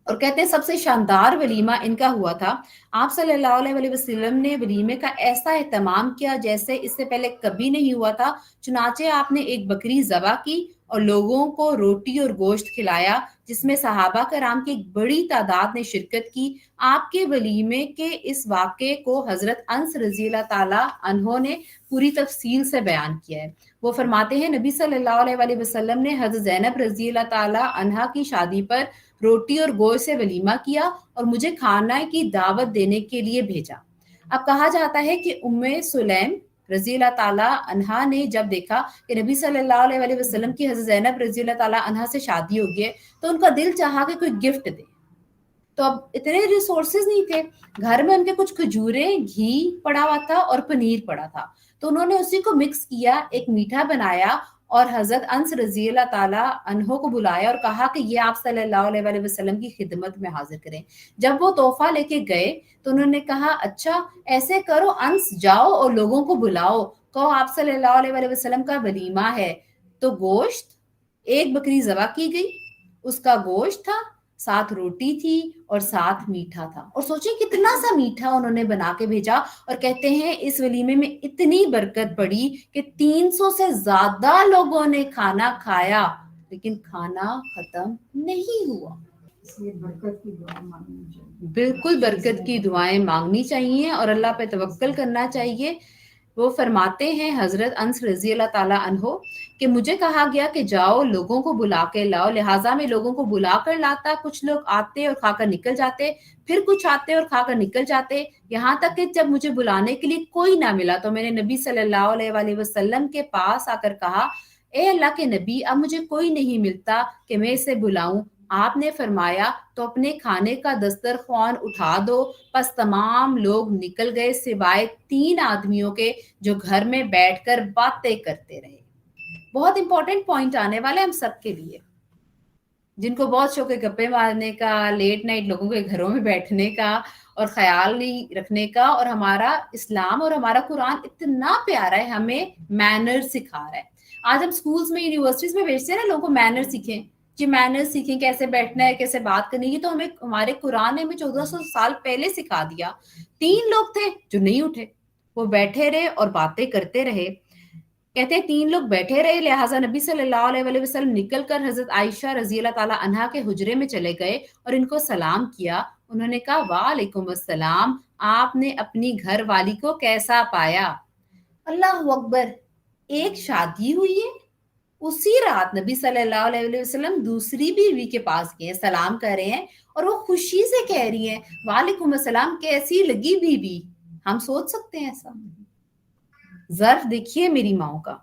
और कहते हैं सबसे शानदार वलीमा इनका हुआ था। आप सल्लल्लाहु अलैहि वसल्लम ने वलीमे का ऐसा एहतमाम किया जैसे इससे पहले कभी नहीं हुआ था। चुनाचे आपने एक बकरी ज़बा की और लोगों को रोटी और गोश्त खिलाया, जिसमें सहाबा कराम की एक बड़ी तादाद ने शिरकत की। आपके वलीमे के इस वाक़े को हजरत अनस रज़ी अल्लाह ताला अन्हो ने पूरी तफसील से बयान किया है। वो फरमाते हैं नबी सल्लल्लाहु अलैहि वसल्लम ने हजरत ज़ैनब रज़ी अल्लाह ताला अन्हा की शादी पर रोटी और गोश्त से वलीमा किया और मुझे खाना की दावत देने के लिए भेजा। अब कहा जाता है कि उम्मे सुलैम रज़ी अल्लाह ताला अन्हा ने जब देखा कि नबी सल्लल्लाहु अलैहि वसल्लम की हज़रत ज़ैनब रज़ी अल्लाह ताला अन्हा से शादी हो गई है, तो उनका दिल चाहा कि कोई गिफ्ट दे। तो अब इतने रिसोर्सेज नहीं थे, घर में उनके कुछ खजूरें, घी पड़ा हुआ था और पनीर पड़ा था, तो उन्होंने उसी को मिक्स किया, एक मीठा बनाया और हजरत अंस रजी अल्लाह ताला अन्हो को बुलाया और कहा कि ये आप सल्लल्लाहु अलैहि वसल्लम की खिदमत में हाजिर करें। जब वो तोहफा लेके गए तो उन्होंने कहा अच्छा ऐसे करो अंस, जाओ और लोगों को बुलाओ, कहो आप सल्लल्लाहु अलैहि वसल्लम का वलीमा है। तो गोश्त, एक बकरी ज़बा की गई, उसका गोश्त था, साथ रोटी थी और साथ मीठा था। और सोचिए कितना सा मीठा उन्होंने बना के भेजा। और कहते हैं इस वलीमे में इतनी बरकत पड़ी कि 300 से ज्यादा लोगों ने खाना खाया, लेकिन खाना खत्म नहीं हुआ। इसलिए बरकत की दुआ मांगनी चाहिए। बिल्कुल बरकत की दुआएं मांगनी चाहिए और अल्लाह पे तवक्कल करना चाहिए। वो फरमाते हैं हजरत अंस रजी अल्लाह ताला अन्हो कि मुझे कहा गया कि जाओ लोगों को बुला के लाओ, लिहाजा में लोगों को बुला कर लाता। कुछ लोग आते और खाकर निकल जाते, फिर कुछ आते और खाकर निकल जाते, यहाँ तक कि जब मुझे बुलाने के लिए कोई ना मिला तो मैंने नबी सल्लल्लाहु अलैहि वसल्लम के पास आकर कहा ए अल्लाह के नबी, अब मुझे कोई नहीं मिलता कि मैं इसे बुलाऊं। आपने फरमाया तो अपने खाने का दस्तरख्वान उठा दो। बस तमाम लोग निकल गए सिवाय 3 आदमियों के जो घर में बैठकर बातें करते रहे। बहुत इंपॉर्टेंट पॉइंट आने वाला है हम सबके लिए, जिनको बहुत शौक है गप्पे मारने का, लेट नाइट लोगों के घरों में बैठने का और ख्याल नहीं रखने का। और हमारा इस्लाम और हमारा कुरान इतना प्यारा है, हमें मैनर सिखा रहा है। आज हम स्कूल्स में, यूनिवर्सिटीज में भेजते हैं ना लोगों को मैनर सीखें, कि मैनर्स सीखें, कैसे बैठना है, कैसे बात करनी है। तो हमें हमारे कुरान ने हमें 1400 साल पहले सिखा दिया। 3 लोग थे जो नहीं उठे, वो बैठे रहे और बातें करते रहे। कहते हैं 3 लोग बैठे रहे, लिहाजा नबी सल्लल्लाहु अलैहि वसल्लम निकलकर हजरत आयशा रजी अल्लाह ताला अन्हा के हुजरे में चले गए और इनको सलाम किया। उन्होंने कहा वालेकुम अस्सलाम, आपने अपनी घर वाली को कैसा पाया? अल्लाह अकबर, एक शादी हुई है, उसी रात नबी सल्लल्लाहु अलैहि वसल्लम दूसरी बीवी के पास गए, सलाम कर रहे हैं और वो खुशी से कह रही है वालेकुम अस्सलाम, कैसी लगी बीवी? हम सोच सकते हैं ऐसा? ज़र्फ देखिए मेरी माओ का।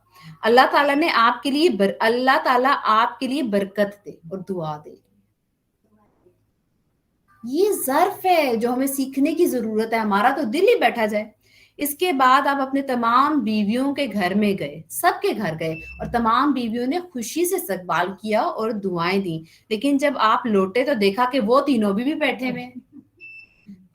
अल्लाह ताला ने आपके लिए अल्लाह ताला आपके लिए बरकत दे और दुआ दे। ये ज़र्फ है जो हमें सीखने की जरूरत है, हमारा तो दिल ही बैठा जाए। इसके बाद आप अपने तमाम बीवियों के घर में गए, सबके घर गए और तमाम बीवियों ने खुशी से इस्तकबाल किया और दुआएं दी। लेकिन जब आप लौटे तो देखा कि वो तीनों भी बैठे हुए।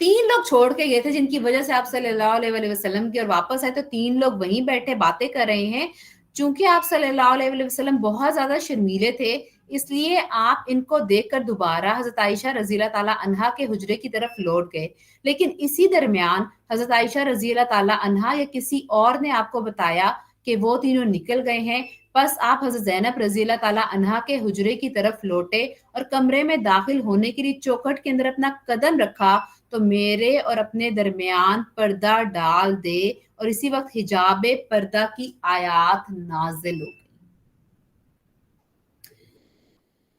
3 लोग छोड़ के गए थे जिनकी वजह से आप सल्लल्लाहु अलैहि वसल्लम के और वापस आए तो 3 लोग वहीं बैठे बातें कर रहे हैं। चूंकि आप सल्लल्लाहु अलैहि वसल्लम बहुत ज्यादा शर्मीले थे, इसलिए आप इनको देखकर दोबारा हजरत आयशा रज़ी अल्लाह ताला अन्हा के हुजरे की तरफ लौट गए। लेकिन इसी दरमियान हजरत आयशा रज़ी अल्लाह ताला अन्हा या किसी और ने आपको बताया کہ وہ تینوں نکل گئے ہیں، بس آپ حضرت زینب رضی اللہ تعالیٰ عنہا کے حجرے کی طرف لوٹے اور کمرے میں داخل ہونے کے لیے چوکھٹ کے اندر اپنا قدم رکھا تو میرے اور اپنے درمیان پردہ ڈال دے، اور اسی وقت حجاب پردہ کی آیات نازل ہو گئی۔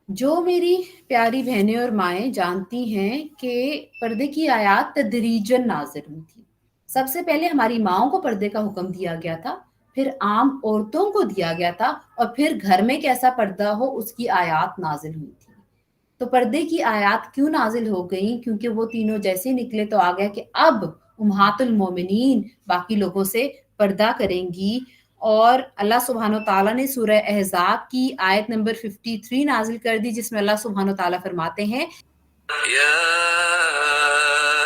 جو میری پیاری بہنیں اور مائیں جانتی ہیں کہ پردے کی آیات تدریجاً نازل ہوئی تھی۔ سب سے پہلے ہماری ماؤں کو پردے کا حکم دیا گیا تھا، پھر عام عورتوں کو دیا گیا تھا، اور پھر گھر میں کیسا پردہ ہو اس کی آیات نازل ہوئی تھی۔ تو پردے کی آیات کیوں نازل ہو گئیں؟ کیونکہ وہ تینوں جیسے نکلے تو آ گیا کہ اب امہات المومنین باقی لوگوں سے پردہ کریں گی، اور اللہ سبحانہ وتعالیٰ نے سورہ احزاب کی آیت نمبر 53 نازل کر دی، جس میں اللہ سبحانہ وتعالیٰ فرماتے ہیں يا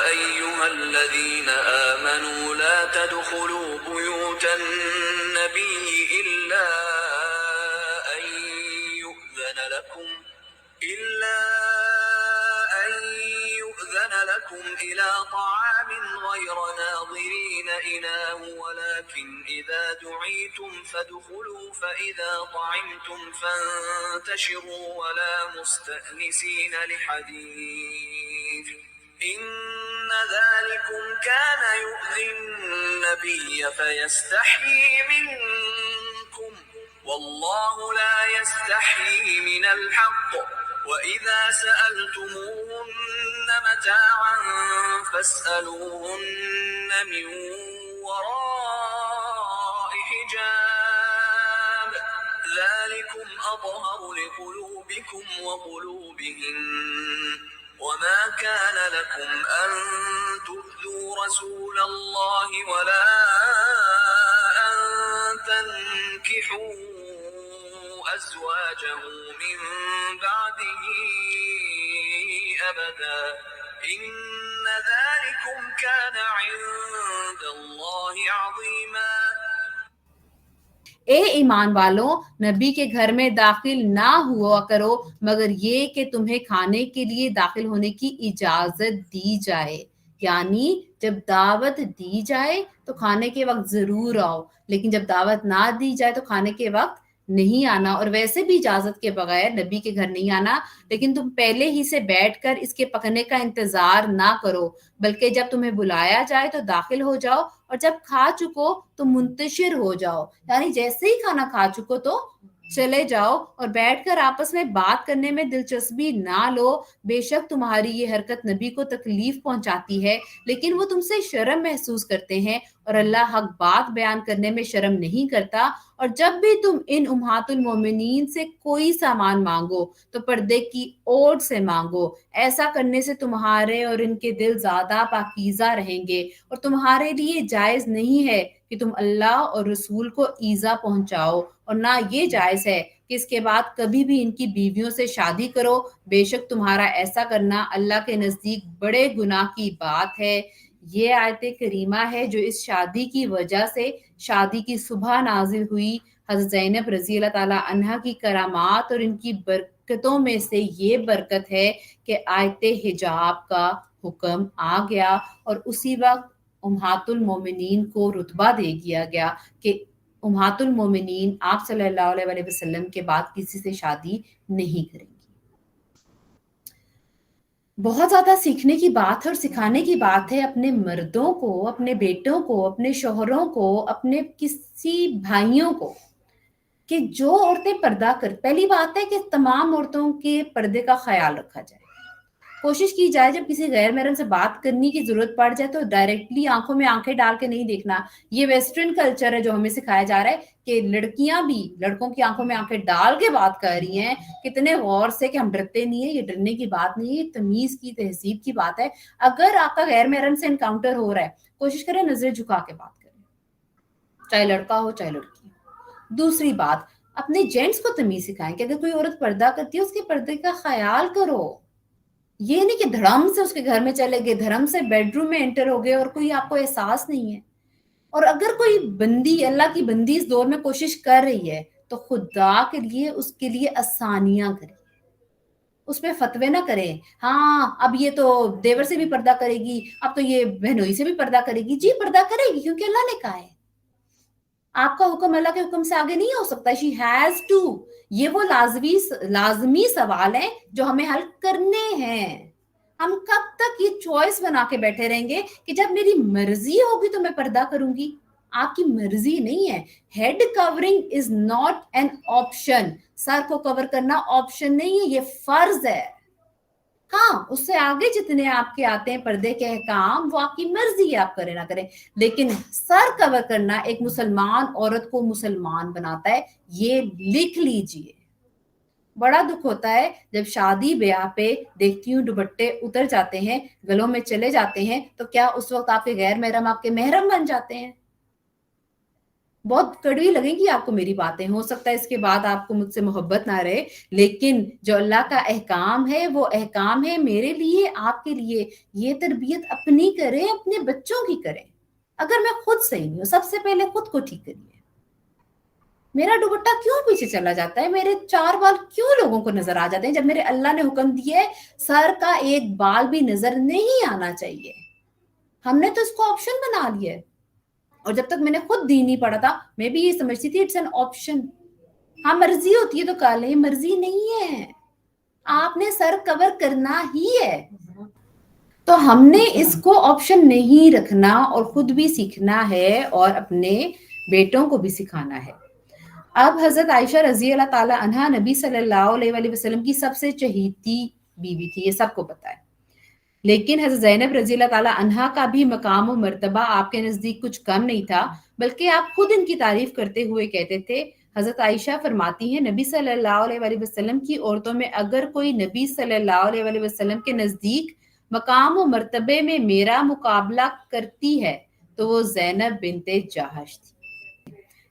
أيها الذين آمنوا لا تدخلوا بيوت النبي إلا أن يؤذن لكم إلى طعام غير ناظرين إناه ولكن إذا دعيتم فادخلوا فإذا طعمتم فانتشروا ولا مستأنسين لحديث إن ذلكم كان يؤذي النبي فيستحيي منكم والله لا يستحيي من الحق وإذا سألتموهن متاعا فاسألوهن من وراء حجاب ذلكم أطهر لقلوبكم وقلوبهن وما كان لكم أن تؤذوا رسول الله ولا أن تنكحوا أزواجه من بعده أبدا إن ذلكم كان عند الله عظيما۔ اے ایمان والو، نبی کے گھر میں داخل نہ ہوا کرو مگر یہ کہ تمہیں کھانے کے لیے داخل ہونے کی اجازت دی جائے، یعنی جب دعوت دی جائے تو کھانے کے وقت ضرور آؤ، لیکن جب دعوت نہ دی جائے تو کھانے کے وقت نہیں آنا، اور ویسے بھی اجازت کے بغیر نبی کے گھر نہیں آنا، لیکن تم پہلے ہی سے بیٹھ کر اس کے پکنے کا انتظار نہ کرو، بلکہ جب تمہیں بلایا جائے تو داخل ہو جاؤ، اور جب کھا چکو تو منتشر ہو جاؤ، یعنی جیسے ہی کھانا کھا چکو تو چلے جاؤ اور بیٹھ کر آپس میں بات کرنے میں دلچسپی نہ لو، بے شک تمہاری یہ حرکت نبی کو تکلیف پہنچاتی ہے، لیکن وہ تم سے شرم محسوس کرتے ہیں، اور اللہ حق بات بیان کرنے میں شرم نہیں کرتا۔ اور جب بھی تم ان امہات المومنین سے کوئی سامان مانگو تو پردے کی اوٹ سے مانگو، ایسا کرنے سے تمہارے اور ان کے دل زیادہ پاکیزہ رہیں گے، اور تمہارے لیے جائز نہیں ہے کہ تم اللہ اور رسول کو ایذا پہنچاؤ، اور نہ یہ جائز ہے کہ اس کے بعد کبھی بھی ان کی بیویوں سے شادی کرو، بے شک تمہارا ایسا کرنا اللہ کے نزدیک بڑے گناہ کی بات ہے۔ یہ آیت کریمہ ہے جو اس شادی کی وجہ سے شادی کی صبح نازل ہوئی۔ حضرت زینب رضی اللہ تعالیٰ عنہا کی کرامات اور ان کی برکتوں میں سے یہ برکت ہے کہ آیت حجاب کا حکم آ گیا، اور اسی وقت امہات المومنین کو رتبہ دے دیا گیا کہ امہات المومنین آپ صلی اللہ علیہ وسلم کے بعد کسی سے شادی نہیں کریں گی۔ بہت زیادہ سیکھنے کی بات ہے اور سکھانے کی بات ہے اپنے مردوں کو، اپنے بیٹوں کو، اپنے شوہروں کو، اپنے کسی بھائیوں کو، کہ جو عورتیں پردہ پہلی بات ہے کہ تمام عورتوں کے پردے کا خیال رکھا جائے، کوشش کی جائے جب کسی غیر محرم سے بات کرنے کی ضرورت پڑ جائے تو ڈائریکٹلی آنکھوں میں آنکھیں ڈال کے نہیں دیکھنا۔ یہ ویسٹرن کلچر ہے جو ہمیں سکھایا جا رہا ہے کہ لڑکیاں بھی لڑکوں کی آنکھوں میں آنکھیں ڈال کے بات کر رہی ہیں، کتنے غور سے کہ ہم ڈرتے نہیں ہیں، یہ ڈرنے کی بات نہیں ہے، یہ تمیز کی تہذیب کی بات ہے۔ اگر آپ کا غیر محرم سے انکاؤنٹر ہو رہا ہے، کوشش کریں نظریں جھکا کے بات کریں، چاہے لڑکا ہو چاہے لڑکی ہو۔ دوسری بات، اپنے جینٹس کو تمیز سکھائیں کہ اگر کوئی عورت پردہ کرتی ہے اس کے پردے کا خیال کرو، یہ نہیں کہ دھڑم سے اس کے گھر میں چلے گئے، دھڑم سے بیڈ روم میں انٹر ہو گئے اور کوئی آپ کو احساس نہیں ہے۔ اور اگر کوئی بندی، اللہ کی بندی اس دور میں کوشش کر رہی ہے تو خدا کے لیے اس کے لیے آسانیاں کریں، اس پہ فتوے نہ کریں، ہاں اب یہ تو دیور سے بھی پردہ کرے گی، اب تو یہ بہنوئی سے بھی پردہ کرے گی۔ جی پردہ کرے گی کیونکہ اللہ نے کہا ہے۔ आपका हुक्म अल्लाह के हुक्म से आगे नहीं हो सकता. She has to. ये वो लाजमी सवाल है जो हमें हल करने हैं. हम कब तक ये चॉइस बना के बैठे रहेंगे कि जब मेरी मर्जी होगी तो मैं पर्दा करूंगी? आपकी मर्जी नहीं है. Head covering is not an option. Sir को कवर करना ऑप्शन नहीं है, ये फर्ज है. हाँ, उससे आगे जितने आपके आते हैं पर्दे के अहकाम, वो आपकी मर्जी है, आप करें ना करें, लेकिन सर कवर करना एक मुसलमान औरत को मुसलमान बनाता है, ये लिख लीजिए. बड़ा दुख होता है जब शादी ब्याह पे देखती हूँ दुपट्टे उतर जाते हैं, गलों में चले जाते हैं, तो क्या उस वक्त आपके गैर महरम आपके महरम बन जाते हैं? बहुत कड़वी लगेगी आपको मेरी बातें, हो सकता है इसके बाद आपको मुझसे मोहब्बत ना रहे, लेकिन जो अल्लाह का अहकाम है वो अहकाम है मेरे लिए, आपके लिए. ये तरबियत अपनी करें, अपने बच्चों की करें. अगर मैं खुद सही नहीं हूँ, सबसे पहले खुद को ठीक करिए. मेरा दुपट्टा क्यों पीछे चला जाता है? मेरे 4 बाल क्यों लोगों को नजर आ जाते हैं, जब मेरे अल्लाह ने हुक्म दिया है सर का एक बाल भी नजर नहीं आना चाहिए? हमने तो इसको ऑप्शन बना लिया है. और जब तक मैंने खुद दीन नहीं पढ़ा था, मैं भी ये समझती थी इट्स एन ऑप्शन. हाँ, मर्जी होती है तो कर ले, मर्जी नहीं है, आपने सर कवर करना ही है. तो हमने इसको ऑप्शन नहीं रखना और खुद भी सीखना है और अपने बेटों को भी सिखाना है. अब हजरत आयशा रजी अल्लाह ताला अन्हा नबी सल्लल्लाहु अलैहि वसल्लम की सबसे चहीती बीवी थी, ये सबको पता है. लेकिन हजरत ज़ैनब रजी अल्लाह ताला अन्हा का भी मकाम और मर्तबा आपके नजदीक कुछ कम नहीं था, बल्कि आप खुद इनकी तारीफ करते हुए कहते थे. हजरत आयशा फरमाती हैं, नबी सल्लल्लाहु अलैहि वसल्लम की औरतों में अगर कोई नबी सल्लल्लाहु अलैहि वसल्लम के नजदीक मकाम और मर्तबे में मेरा मुकाबला करती है तो वो ज़ैनब बिनते जहश थी.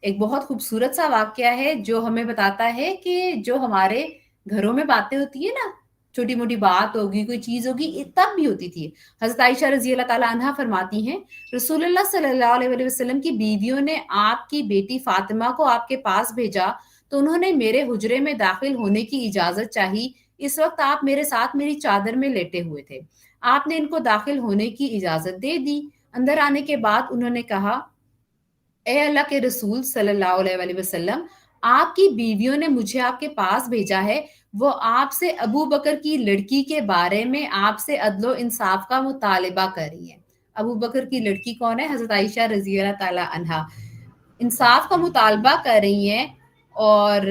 एक बहुत खूबसूरत सा वाकया है जो हमें बताता है कि जो हमारे घरों में बातें होती है ना, छोटी मोटी बात होगी, कोई चीज होगी, तब भी होती थी. हजरत आयशा रजी अल्लाह ताला अन्हा फरमाती हैं, रसूलुल्लाह सल्लल्लाहु अलैहि वसल्लम की बीवियों ने आपकी बेटी फातिमा को आपके पास भेजा तो उन्होंने मेरे हुजरे में दाखिल होने की इजाजत चाही. इस वक्त आप मेरे साथ मेरी चादर में लेटे हुए थे. आपने इनको दाखिल होने की इजाजत दे दी. अंदर आने के बाद उन्होंने कहा, ए अल्लाह के रसूल सल्लल्लाहु अलैहि वसल्लम, आपकी बीवियों ने मुझे आपके पास भेजा है. वो आपसे अबू बकर की लड़की के बारे में आपसे अदलो इंसाफ का मुतालिबा कर रही है. अबू बकर की लड़की कौन है? हजरत आयशा रजी अल्लाह ताला अन्हा. इंसाफ का मुतालबा कर रही हैं और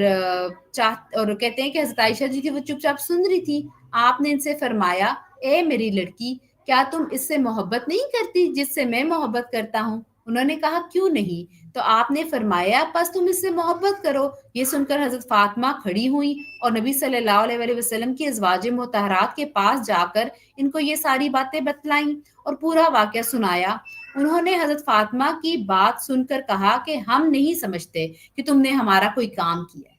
कहते हैं कि हजरत आयशा जी थी वो चुपचाप सुन रही थी. आपने इनसे फरमाया, ए मेरी लड़की, क्या तुम इससे मोहब्बत नहीं करती जिससे मैं मोहब्बत करता हूँ? उन्होंने कहा, क्यों नहीं? तो आपने फरमाया, बस तुम इससे मोहब्बत करो. ये सुनकर हजरत फातिमा खड़ी हुई और नबी सल्लल्लाहु अलैहि वसल्लम की अज़वाज मुतहरात के पास जाकर इनको ये सारी बातें बतलाईं और पूरा वाकया सुनाया. उन्होंने हजरत फातिमा की बात सुनकर कहा कि हम नहीं समझते कि तुमने हमारा कोई काम किया है,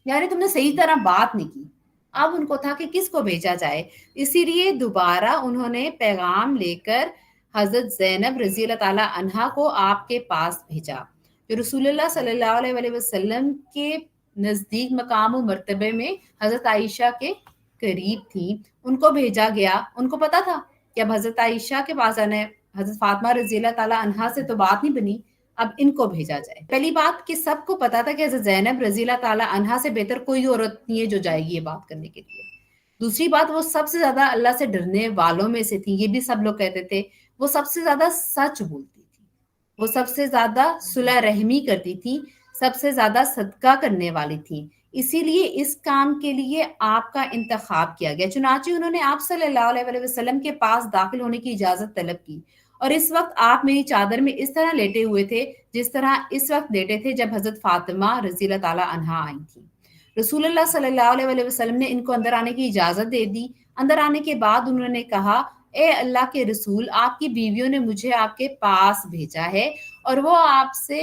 यानी तुमने सही तरह बात नहीं की. अब उनको था कि किसको भेजा जाए, इसीलिए दोबारा उन्होंने पैगाम लेकर हजरत ज़ैनब रजी अल्लाह ताला अन्हा को आपके पास भेजा, जो रसूलुल्लाह सल्लल्लाहु अलैहि वसल्लम के नजदीक मकाम और मर्तबे में हजरत आयशा के करीब थी. उनको भेजा गया. उनको पता था कि अब हजरत आयशा के पास आना है. हजरत फातिमा रजी अल्लाह ताला अन्हा से तो बात नहीं बनी, अब इनको भेजा जाए. पहली बात कि सबको पता था कि हजरत ज़ैनब रजी अल्लाह ताला अन्हा से बेहतर कोई औरत नहीं है जो जाएगी ये बात करने के लिए. दूसरी बात, वो सबसे ज्यादा अल्लाह से डरने वालों में से थी, ये भी सब लोग कहते थे. वो सबसे ज्यादा सच बोलती थी, वो सबसे ज्यादा सुलह रहमी करती थी, सबसे ज्यादा सदका करने वाली थी. इसीलिए इस काम के लिए आपका इंतखाब किया गया. चुनांचे उन्होंने आप सल्लल्लाहु अलैहि वसल्लम के पास दाखिल होने की इजाजत तलब की और इस वक्त आप मेरी चादर में इस तरह लेटे हुए थे जिस तरह इस वक्त लेटे थे जब हजरत फातिमा रज़ी अल्लाह ताला अन्हा आई थी. रसूलुल्लाह सल्लल्लाहु अलैहि वसल्लम ने इनको अंदर आने की इजाजत दे दी. अंदर आने के बाद उन्होंने कहा, ए अल्लाह के रसूल, आपकी बीवियों ने मुझे आपके पास भेजा है और वो आपसे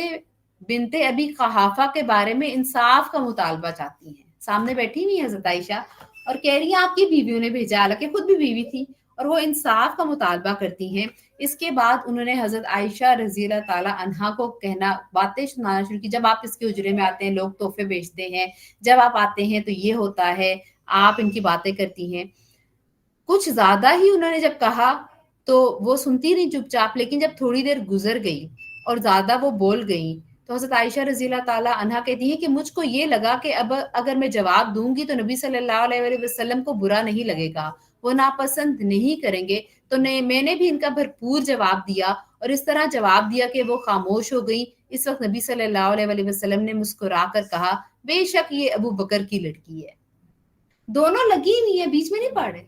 बिनते अबी क़हाफ़ा के बारे में इंसाफ का मुतालबा चाहती हैं. सामने बैठी हुई हजरत आयशा और कह रही है आपकी बीवियों ने भेजा, हालांकि खुद भी बीवी थी, और वो इंसाफ का मुतालबा करती हैं. इसके बाद उन्होंने हजरत आयशा रज़ी अल्लाह ताला अन्हा को कहना, बातें सुनाना शुरू की. जब आप इसके हुजरे में आते हैं लोग तोहफे भेजते हैं, जब आप आते हैं तो ये होता है, आप इनकी बातें करती हैं. कुछ ज्यादा ही उन्होंने जब कहा तो वो सुनती रही चुपचाप, लेकिन जब थोड़ी देर गुजर गई और ज्यादा वो बोल गई तो हज़रत आयशा रज़ी अल्लाह ताला अन्हा कहती हैं कि मुझको ये लगा कि अब अगर मैं जवाब दूंगी तो नबी सल्लल्लाहु अलैहि वसल्लम को बुरा नहीं लगेगा, वो नापसंद नहीं करेंगे। तो मैंने भी इनका भरपूर जवाब दिया और इस तरह जवाब दिया कि वो खामोश हो गई। इस वक्त नबी सल्लल्लाहु अलैहि वसल्लम ने मुस्कुराकर कहा, बेशक ये अबू बकर की लड़की है। दोनों लगी हुई है, बीच में नहीं पड़ रहे,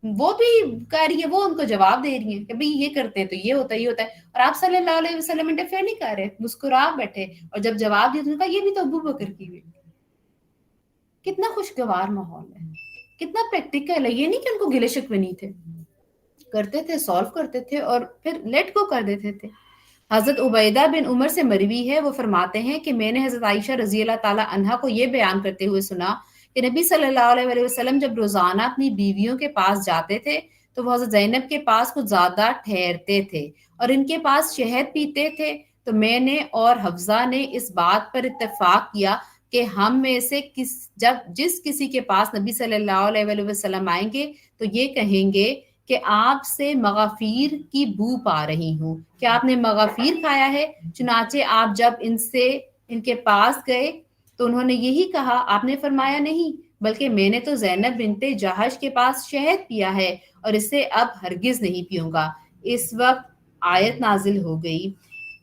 वो भी कह रही है, वो उनको जवाब दे रही है कि भाई ये करते हैं तो ये होता है, ये होता है, और आप सल्लल्लाहु अलैहि वसल्लम इंटरफेयर नहीं कर रहे, मुस्कुरा बैठे। और जब जवाब दिया तो उन्होंने कहा ये भी तो अबू बकर की बेटी। कितना खुशगवार माहौल है, कितना प्रैक्टिकल है। ये नहीं कि उनको गिले शिकवे नहीं थे, करते थे, सॉल्व करते थे और फिर लेट गो कर देते थे। हजरत उबैदा बिन उमर से मरवी है, वो फरमाते हैं कि मैंने हजरत आयशा रजी अल्लाह ताला अन्हा को ये बयान करते हुए सुना कि नबी सल्लल्लाहु अलैहि वसल्लम जब रोजाना अपनी बीवियों के पास जाते थे तो वो हजरत ज़ैनब के पास कुछ ज्यादा ठहरते थे और इनके पास शहद पीते थे। तो मैंने और हफ्जा ने इस बात पर इत्तेफाक किया कि हम में से जिस किसी के पास नबी सल्लल्लाहु अलैहि वसल्लम आएंगे तो ये कहेंगे कि आपसे मगाफिर की बू पा रही हूँ, क्या आपने मगाफिर खाया है? चुनाचे आप जब इनके पास गए तो उन्होंने यही कहा, आपने फरमाया नहीं, बल्कि मैंने तो ज़ैनब बिनते जहश के पास शहद पिया है और इसे अब हरगिज नहीं पीऊंगा। इस वक्त आयत नाजिल हो गई।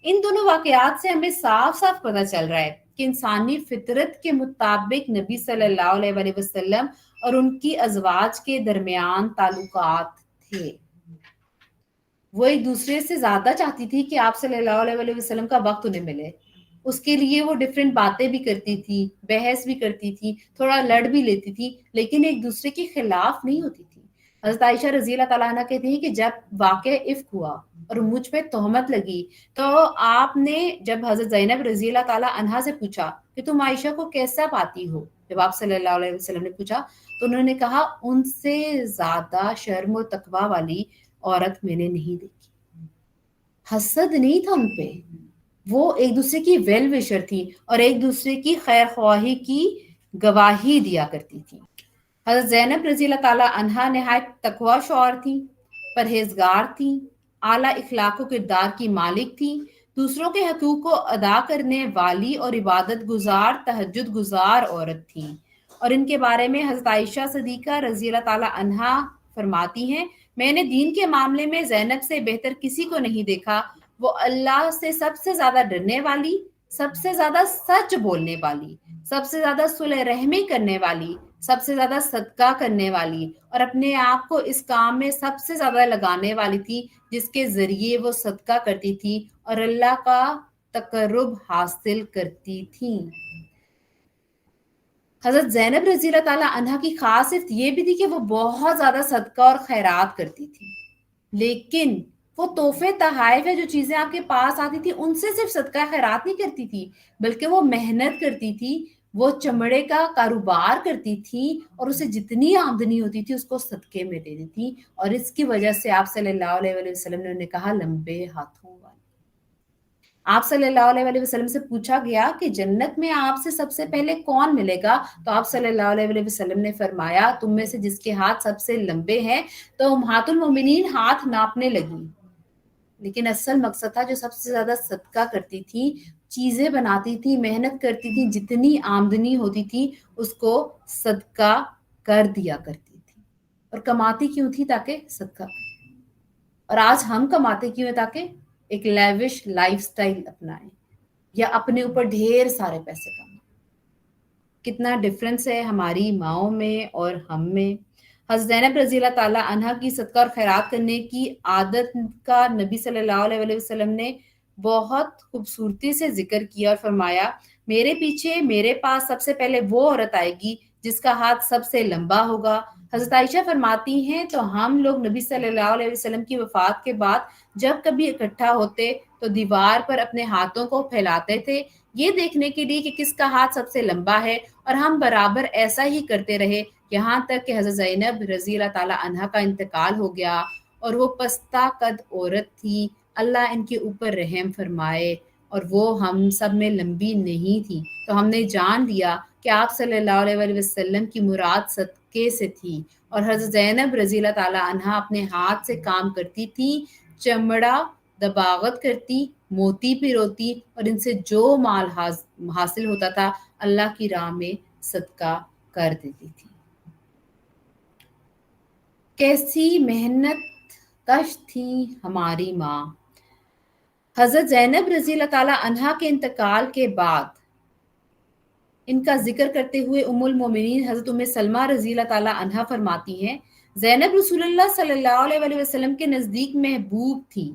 इन दोनों वाकयात से हमें साफ साफ पता चल रहा है कि इंसानी फितरत के मुताबिक नबी सल्लल्लाहु अलैहि वसल्लम और उनकी अज़वाज के दरमियान ताल्लुकात थे। वो एक दूसरे से ज्यादा चाहती थी कि आप सल्लल्लाहु अलैहि वसल्लम का वक्त उन्हें मिले। उसके लिए वो डिफरेंट बातें भी करती थी, बहस भी करती थी, थोड़ा लड़ भी लेती थी, लेकिन एक दूसरे के खिलाफ नहीं होती थी। हज़रत आयशा रज़ी अल्लाह ताला अन्हा कहती हैं कि जब वाक़या इफ्क हुआ और मुझ पे तोहमत लगी तो आपने जब हज़रत ज़ैनब रज़ी अल्लाह ताला अन्हा से पूछा कि तुम आयशा को कैसा पाती हो, जब आप सल्लल्लाहु अलैहि वसल्लम ने पूछा तो उन्होंने कहा उनसे ज्यादा शर्म और तकवा वाली औरत मैंने नहीं देखी। हसद नहीं था उनपे, वो एक दूसरे की वेल विशर थी और एक दूसरे की खैर ख्वाही की गवाही दिया करती थी। हज़रत ज़ैनब रज़ी अल्लाह ताला अन्हा निहायत तकवा शौर थी, परहेजगार थी, आला इखलाक व किरदार की मालिक थी, दूसरों के हकूक को अदा करने वाली और इबादत गुजार, तहज्जुद गुजार औरत थी। और इनके बारे में हज़रत आयशा सिद्दीक़ा रज़ी अल्लाह ताला अन्हा फरमाती हैं, मैंने दीन के मामले में ज़ैनब से बेहतर किसी को नहीं देखा। वो अल्लाह से सबसे ज्यादा डरने वाली, सबसे ज्यादा सच बोलने वाली, सबसे ज्यादा सुलह रहमी करने वाली, सबसे ज्यादा सदका करने वाली और अपने आप को इस काम में सबसे ज्यादा लगाने वाली थी जिसके जरिए वो सदका करती थी और अल्लाह का तकर्रुब हासिल करती थी। हजरत ज़ैनब रज़ी अल्लाह ताला अन्हा की खासियत ये भी थी कि वो बहुत ज्यादा सदका और खैरात करती थी, लेकिन वो तोहफे तहाइफ है जो चीजें आपके पास आती थी उनसे सिर्फ सदका खैरात नहीं करती थी, बल्कि वो मेहनत करती थी, वो चमड़े का कारोबार करती थी और उसे जितनी आमदनी होती थी उसको सदके में देती थी। और इसकी वजह से आप सल्लल्लाहु अलैहि वसल्लम ने उन्हें कहा लंबे हाथों वाली। आप सल्लल्लाहु अलैहि वसल्लम से पूछा गया कि जन्नत में आपसे सबसे पहले कौन मिलेगा, तो आप सल्लल्लाहु अलैहि वसल्लम ने फरमाया तुम में से जिसके हाथ सबसे लंबे हैं। तो उम्महातुल मोमिनीन हाथ नापने लगी, लेकिन असल मकसद था जो सबसे ज्यादा सदका करती थी, चीजें बनाती थी, मेहनत करती थी, जितनी आमदनी होती थी उसको सदका कर दिया करती थी। और कमाती क्यों थी? ताकि सदका करें। और आज हम कमाते क्यों है? ताकि एक लेविश लाइफस्टाइल अपनाएं या अपने ऊपर ढेर सारे पैसे कमाएं। कितना डिफरेंस है हमारी माओं में और हम में। हज़रत ज़ैनब रज़ी अल्लाह ताला अन्हा की सदका और खैरात करने की आदत का नबी सल्लल्लाहु अलैहि वसल्लम ने बहुत खूबसूरती से जिक्र किया और फरमाया मेरे पीछे मेरे पास सबसे पहले वो औरत आएगी जिसका हाथ सबसे लंबा होगा। हज़रत आयशा फरमाती हैं तो हम लोग नबी सल्लल्लाहु अलैहि वसल्लम की वफात के बाद जब कभी इकट्ठा होते तो दीवार पर अपने हाथों को फैलाते थे ये देखने के लिए कि किसका हाथ सबसे लंबा है, और हम बराबर ऐसा ही करते रहे यहाँ तक कि हज़रत ज़ैनब रज़ी अल्लाह ताला अन्हा का इंतकाल हो गया और वो पस्ता कद औरत थी, अल्लाह इनके ऊपर रहम फरमाए, और वो हम सब में लंबी नहीं थी। तो हमने जान लिया कि आप सल्लल्लाहु अलैहि वसल्लम की मुराद सदके से थी। और हज़रत ज़ैनब रज़ी अल्लाह ताला अन्हा अपने हाथ से काम करती थी, चमड़ा दबागत करती, موتی पिरोती और इनसे जो माल हासिल होता था अल्लाह की राह में सदका कर देती थी। कैसी मेहनत कश थी हमारी माँ। हजरत ज़ैनब रज़ी अल्लाह ताला अन्हा के इंतकाल के बाद इनका जिक्र करते हुए उम्मुल मोमिनीन हजरत उम्मे सलमा रज़ी अल्लाह ताला अन्हा फरमाती हैं, ज़ैनब रसूलुल्लाह सल्लल्लाहु अलैहि वसल्लम के नज़दीक महबूब थी।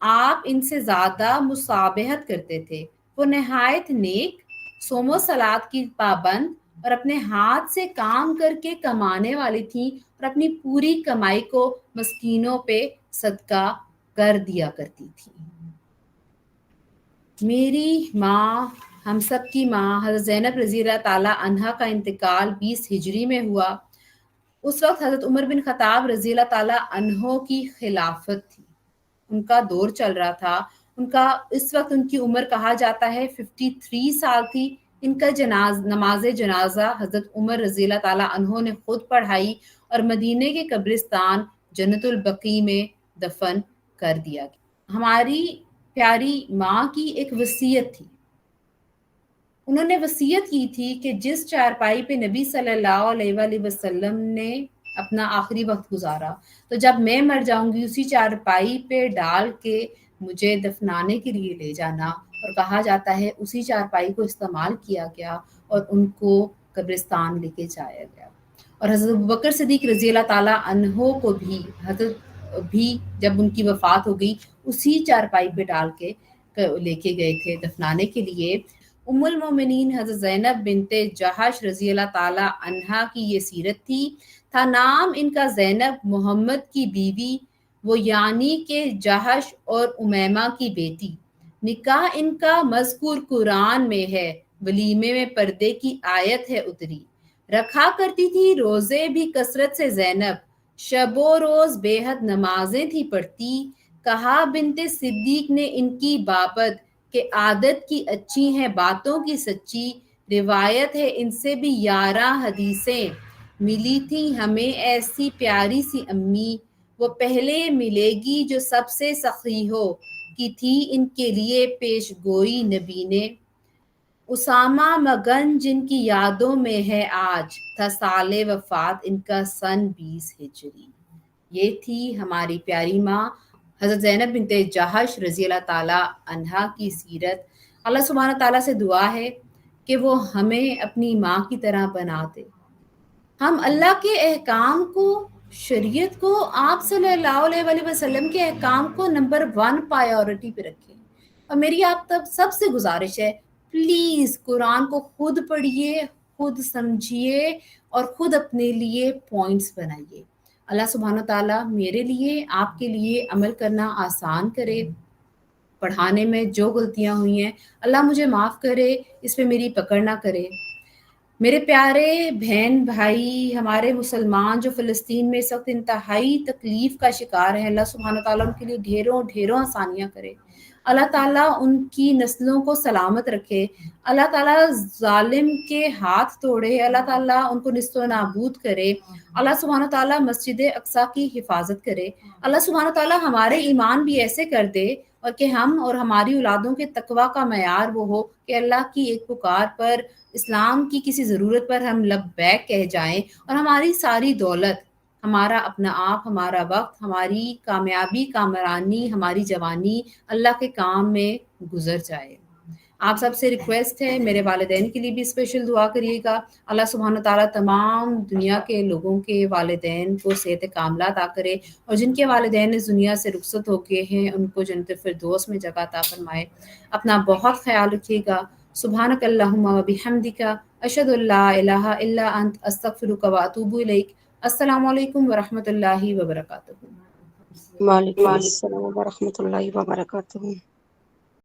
आप इनसे ज़्यादा मुसाबहत करते थे। वो नहायत नेक, सोमो सलात की पाबंद और अपने हाथ से काम करके कमाने वाली थी और अपनी पूरी कमाई को मस्कीनों पे सदका कर दिया करती थी। मेरी माँ, हम सब की माँ हज़रत ज़ैनब रज़ी अल्लाह ताला अन्हा का इंतकाल 20 हिजरी में हुआ। उस वक्त हज़रत उमर बिन खताब रज़ी अल्लाह ताला अन्हो की खिलाफत थी, उनका दौर चल रहा था। उनका इस वक्त उनकी उम्र कहा जाता है 53 साल थी। इनका नमाज जनाजा हज़रत उमर रज़ी अल्लाह ताला अन्हो ने खुद पढ़ाई और मदीने के कब्रिस्तान जन्नतुल बकी में दफन कर दिया गया। हमारी प्यारी माँ की एक वसीयत थी। उन्होंने वसीयत की थी कि जिस चारपाई पे नबी सल्लल्लाहु अलैहि वसल्लम ने अपना आखिरी वक्त गुजारा, तो जब मैं मर जाऊंगी उसी चारपाई पे डाल के मुझे दफनाने के लिए ले जाना। और कहा जाता है उसी चारपाई को इस्तेमाल किया गया और उनको कब्रिस्तान लेके जाया गया। और हज़रत अबू बकर सिद्दीक रज़ी अल्लाह ताला अन्हो को भी हज़रत भी जब उनकी वफ़ात हो गई उसी चारपाई पे डाल के लेके गए थे दफनाने के लिए। उम्मुल मोमिनीन हज़रत ज़ैनब बिनते जहश रज़ी अल्लाह ताला अन्हा की ये सीरत थी। था नाम इनका ज़ैनब, मोहम्मद की बीवी, वो यानी के जहश और उमैमा की बेटी। निकाह इनका मज़कूर कुरान में है, वलीमे में पर्दे की आयत है उतरी। रखा करती थी रोज़े भी कसरत से ज़ैनब, शबो रोज़ बेहद नमाजें थी पढ़ती। कहा बिनते सिद्दीक ने इनकी बाबत कि आदत की अच्छी हैं बातों की सच्ची। रिवायत है इनसे भी 11 हदीसें, मिली थी हमें ऐसी प्यारी सी अम्मी। वो पहले मिलेगी जो सबसे सखी हो, की थी इनके लिए पेश गोई नबी ने। उसामा मगन जिनकी यादों में है आज, था साले वफात इनका सन 20 हिजरी। ये थी हमारी प्यारी माँ हज़रत ज़ैनब बिनते जहश रज़ी अल्लाह ताला अन्हा की सीरत। अल्लाह सुब्हानहू ताला से दुआ है कि वो हमें अपनी माँ की तरह बना दे। हम अल्लाह के अहकाम को, शरीयत को, आप सल्लल्लाहु अलैहि वसल्लम के अहकाम को नंबर 1 प्रायोरिटी पे रखें। और मेरी आप तब सबसे गुजारिश है, प्लीज़ कुरान को खुद पढ़िए, खुद समझिए और खुद अपने लिए पॉइंट्स बनाइए। अल्लाह सुब्हानहू ताला मेरे लिए, आपके लिए अमल करना आसान करे। पढ़ाने में जो गलतियां हुई हैं अल्लाह मुझे माफ़ करे, इस पे मेरी पकड़ ना करे। मेरे प्यारे बहन भाई, हमारे मुसलमान जो फ़लस्तीन में इस वक्त इंतहाई तकलीफ़ का शिकार है, अल्लाह सुब्हानहू ताला उनके लिए ढेरों ढेरों आसानियाँ करे। अल्लाह ताला उनकी नस्लों को सलामत रखे। अल्लाह ताला जालिम के हाथ तोड़े। अल्लाह ताला उनको निस्तो नाबूद करे। अल्लाह सुब्हानहू ताला मस्जिद अक्सा की हिफाजत करे। अल्लाह सुब्हानहू ताला हमारे ईमान भी ऐसे कर दे और कि हम और हमारी औलादों के तकवा का मयार वो हो कि अल्लाह की एक पुकार पर, इस्लाम की किसी ज़रूरत पर हम लब्बैक कह जाएं और हमारी सारी दौलत, हमारा अपना आप, हमारा वक्त, हमारी कामयाबी, कामरानी, हमारी जवानी अल्लाह के काम में गुजर जाए। आप सबसे रिक्वेस्ट है, मेरे वालिदैन के लिए भी स्पेशल दुआ करिएगा। अल्लाह सुब्हानहू ताला तमाम दुनिया के लोगों के वालिदैन को सेहत कामला अता करे और जिनके वालिदैन इस दुनिया से रुखसत हो गए हैं उनको जन्नत फिरदौस में जगह अता फरमाए। अपना बहुत ख्याल रखिएगा। सुब्हानक अल्लाहुम्मा व बिहम्दिका अशहदु अल्ला इलाहा इल्ला अंत अस्तगफिरुका व अतूबु इलैक। अस्सलामु अलैकुम व रहमतुल्लाहि व बरकातुहू। वालेकुम अस्सलाम व रहमतुल्लाहि व बरकातुहू।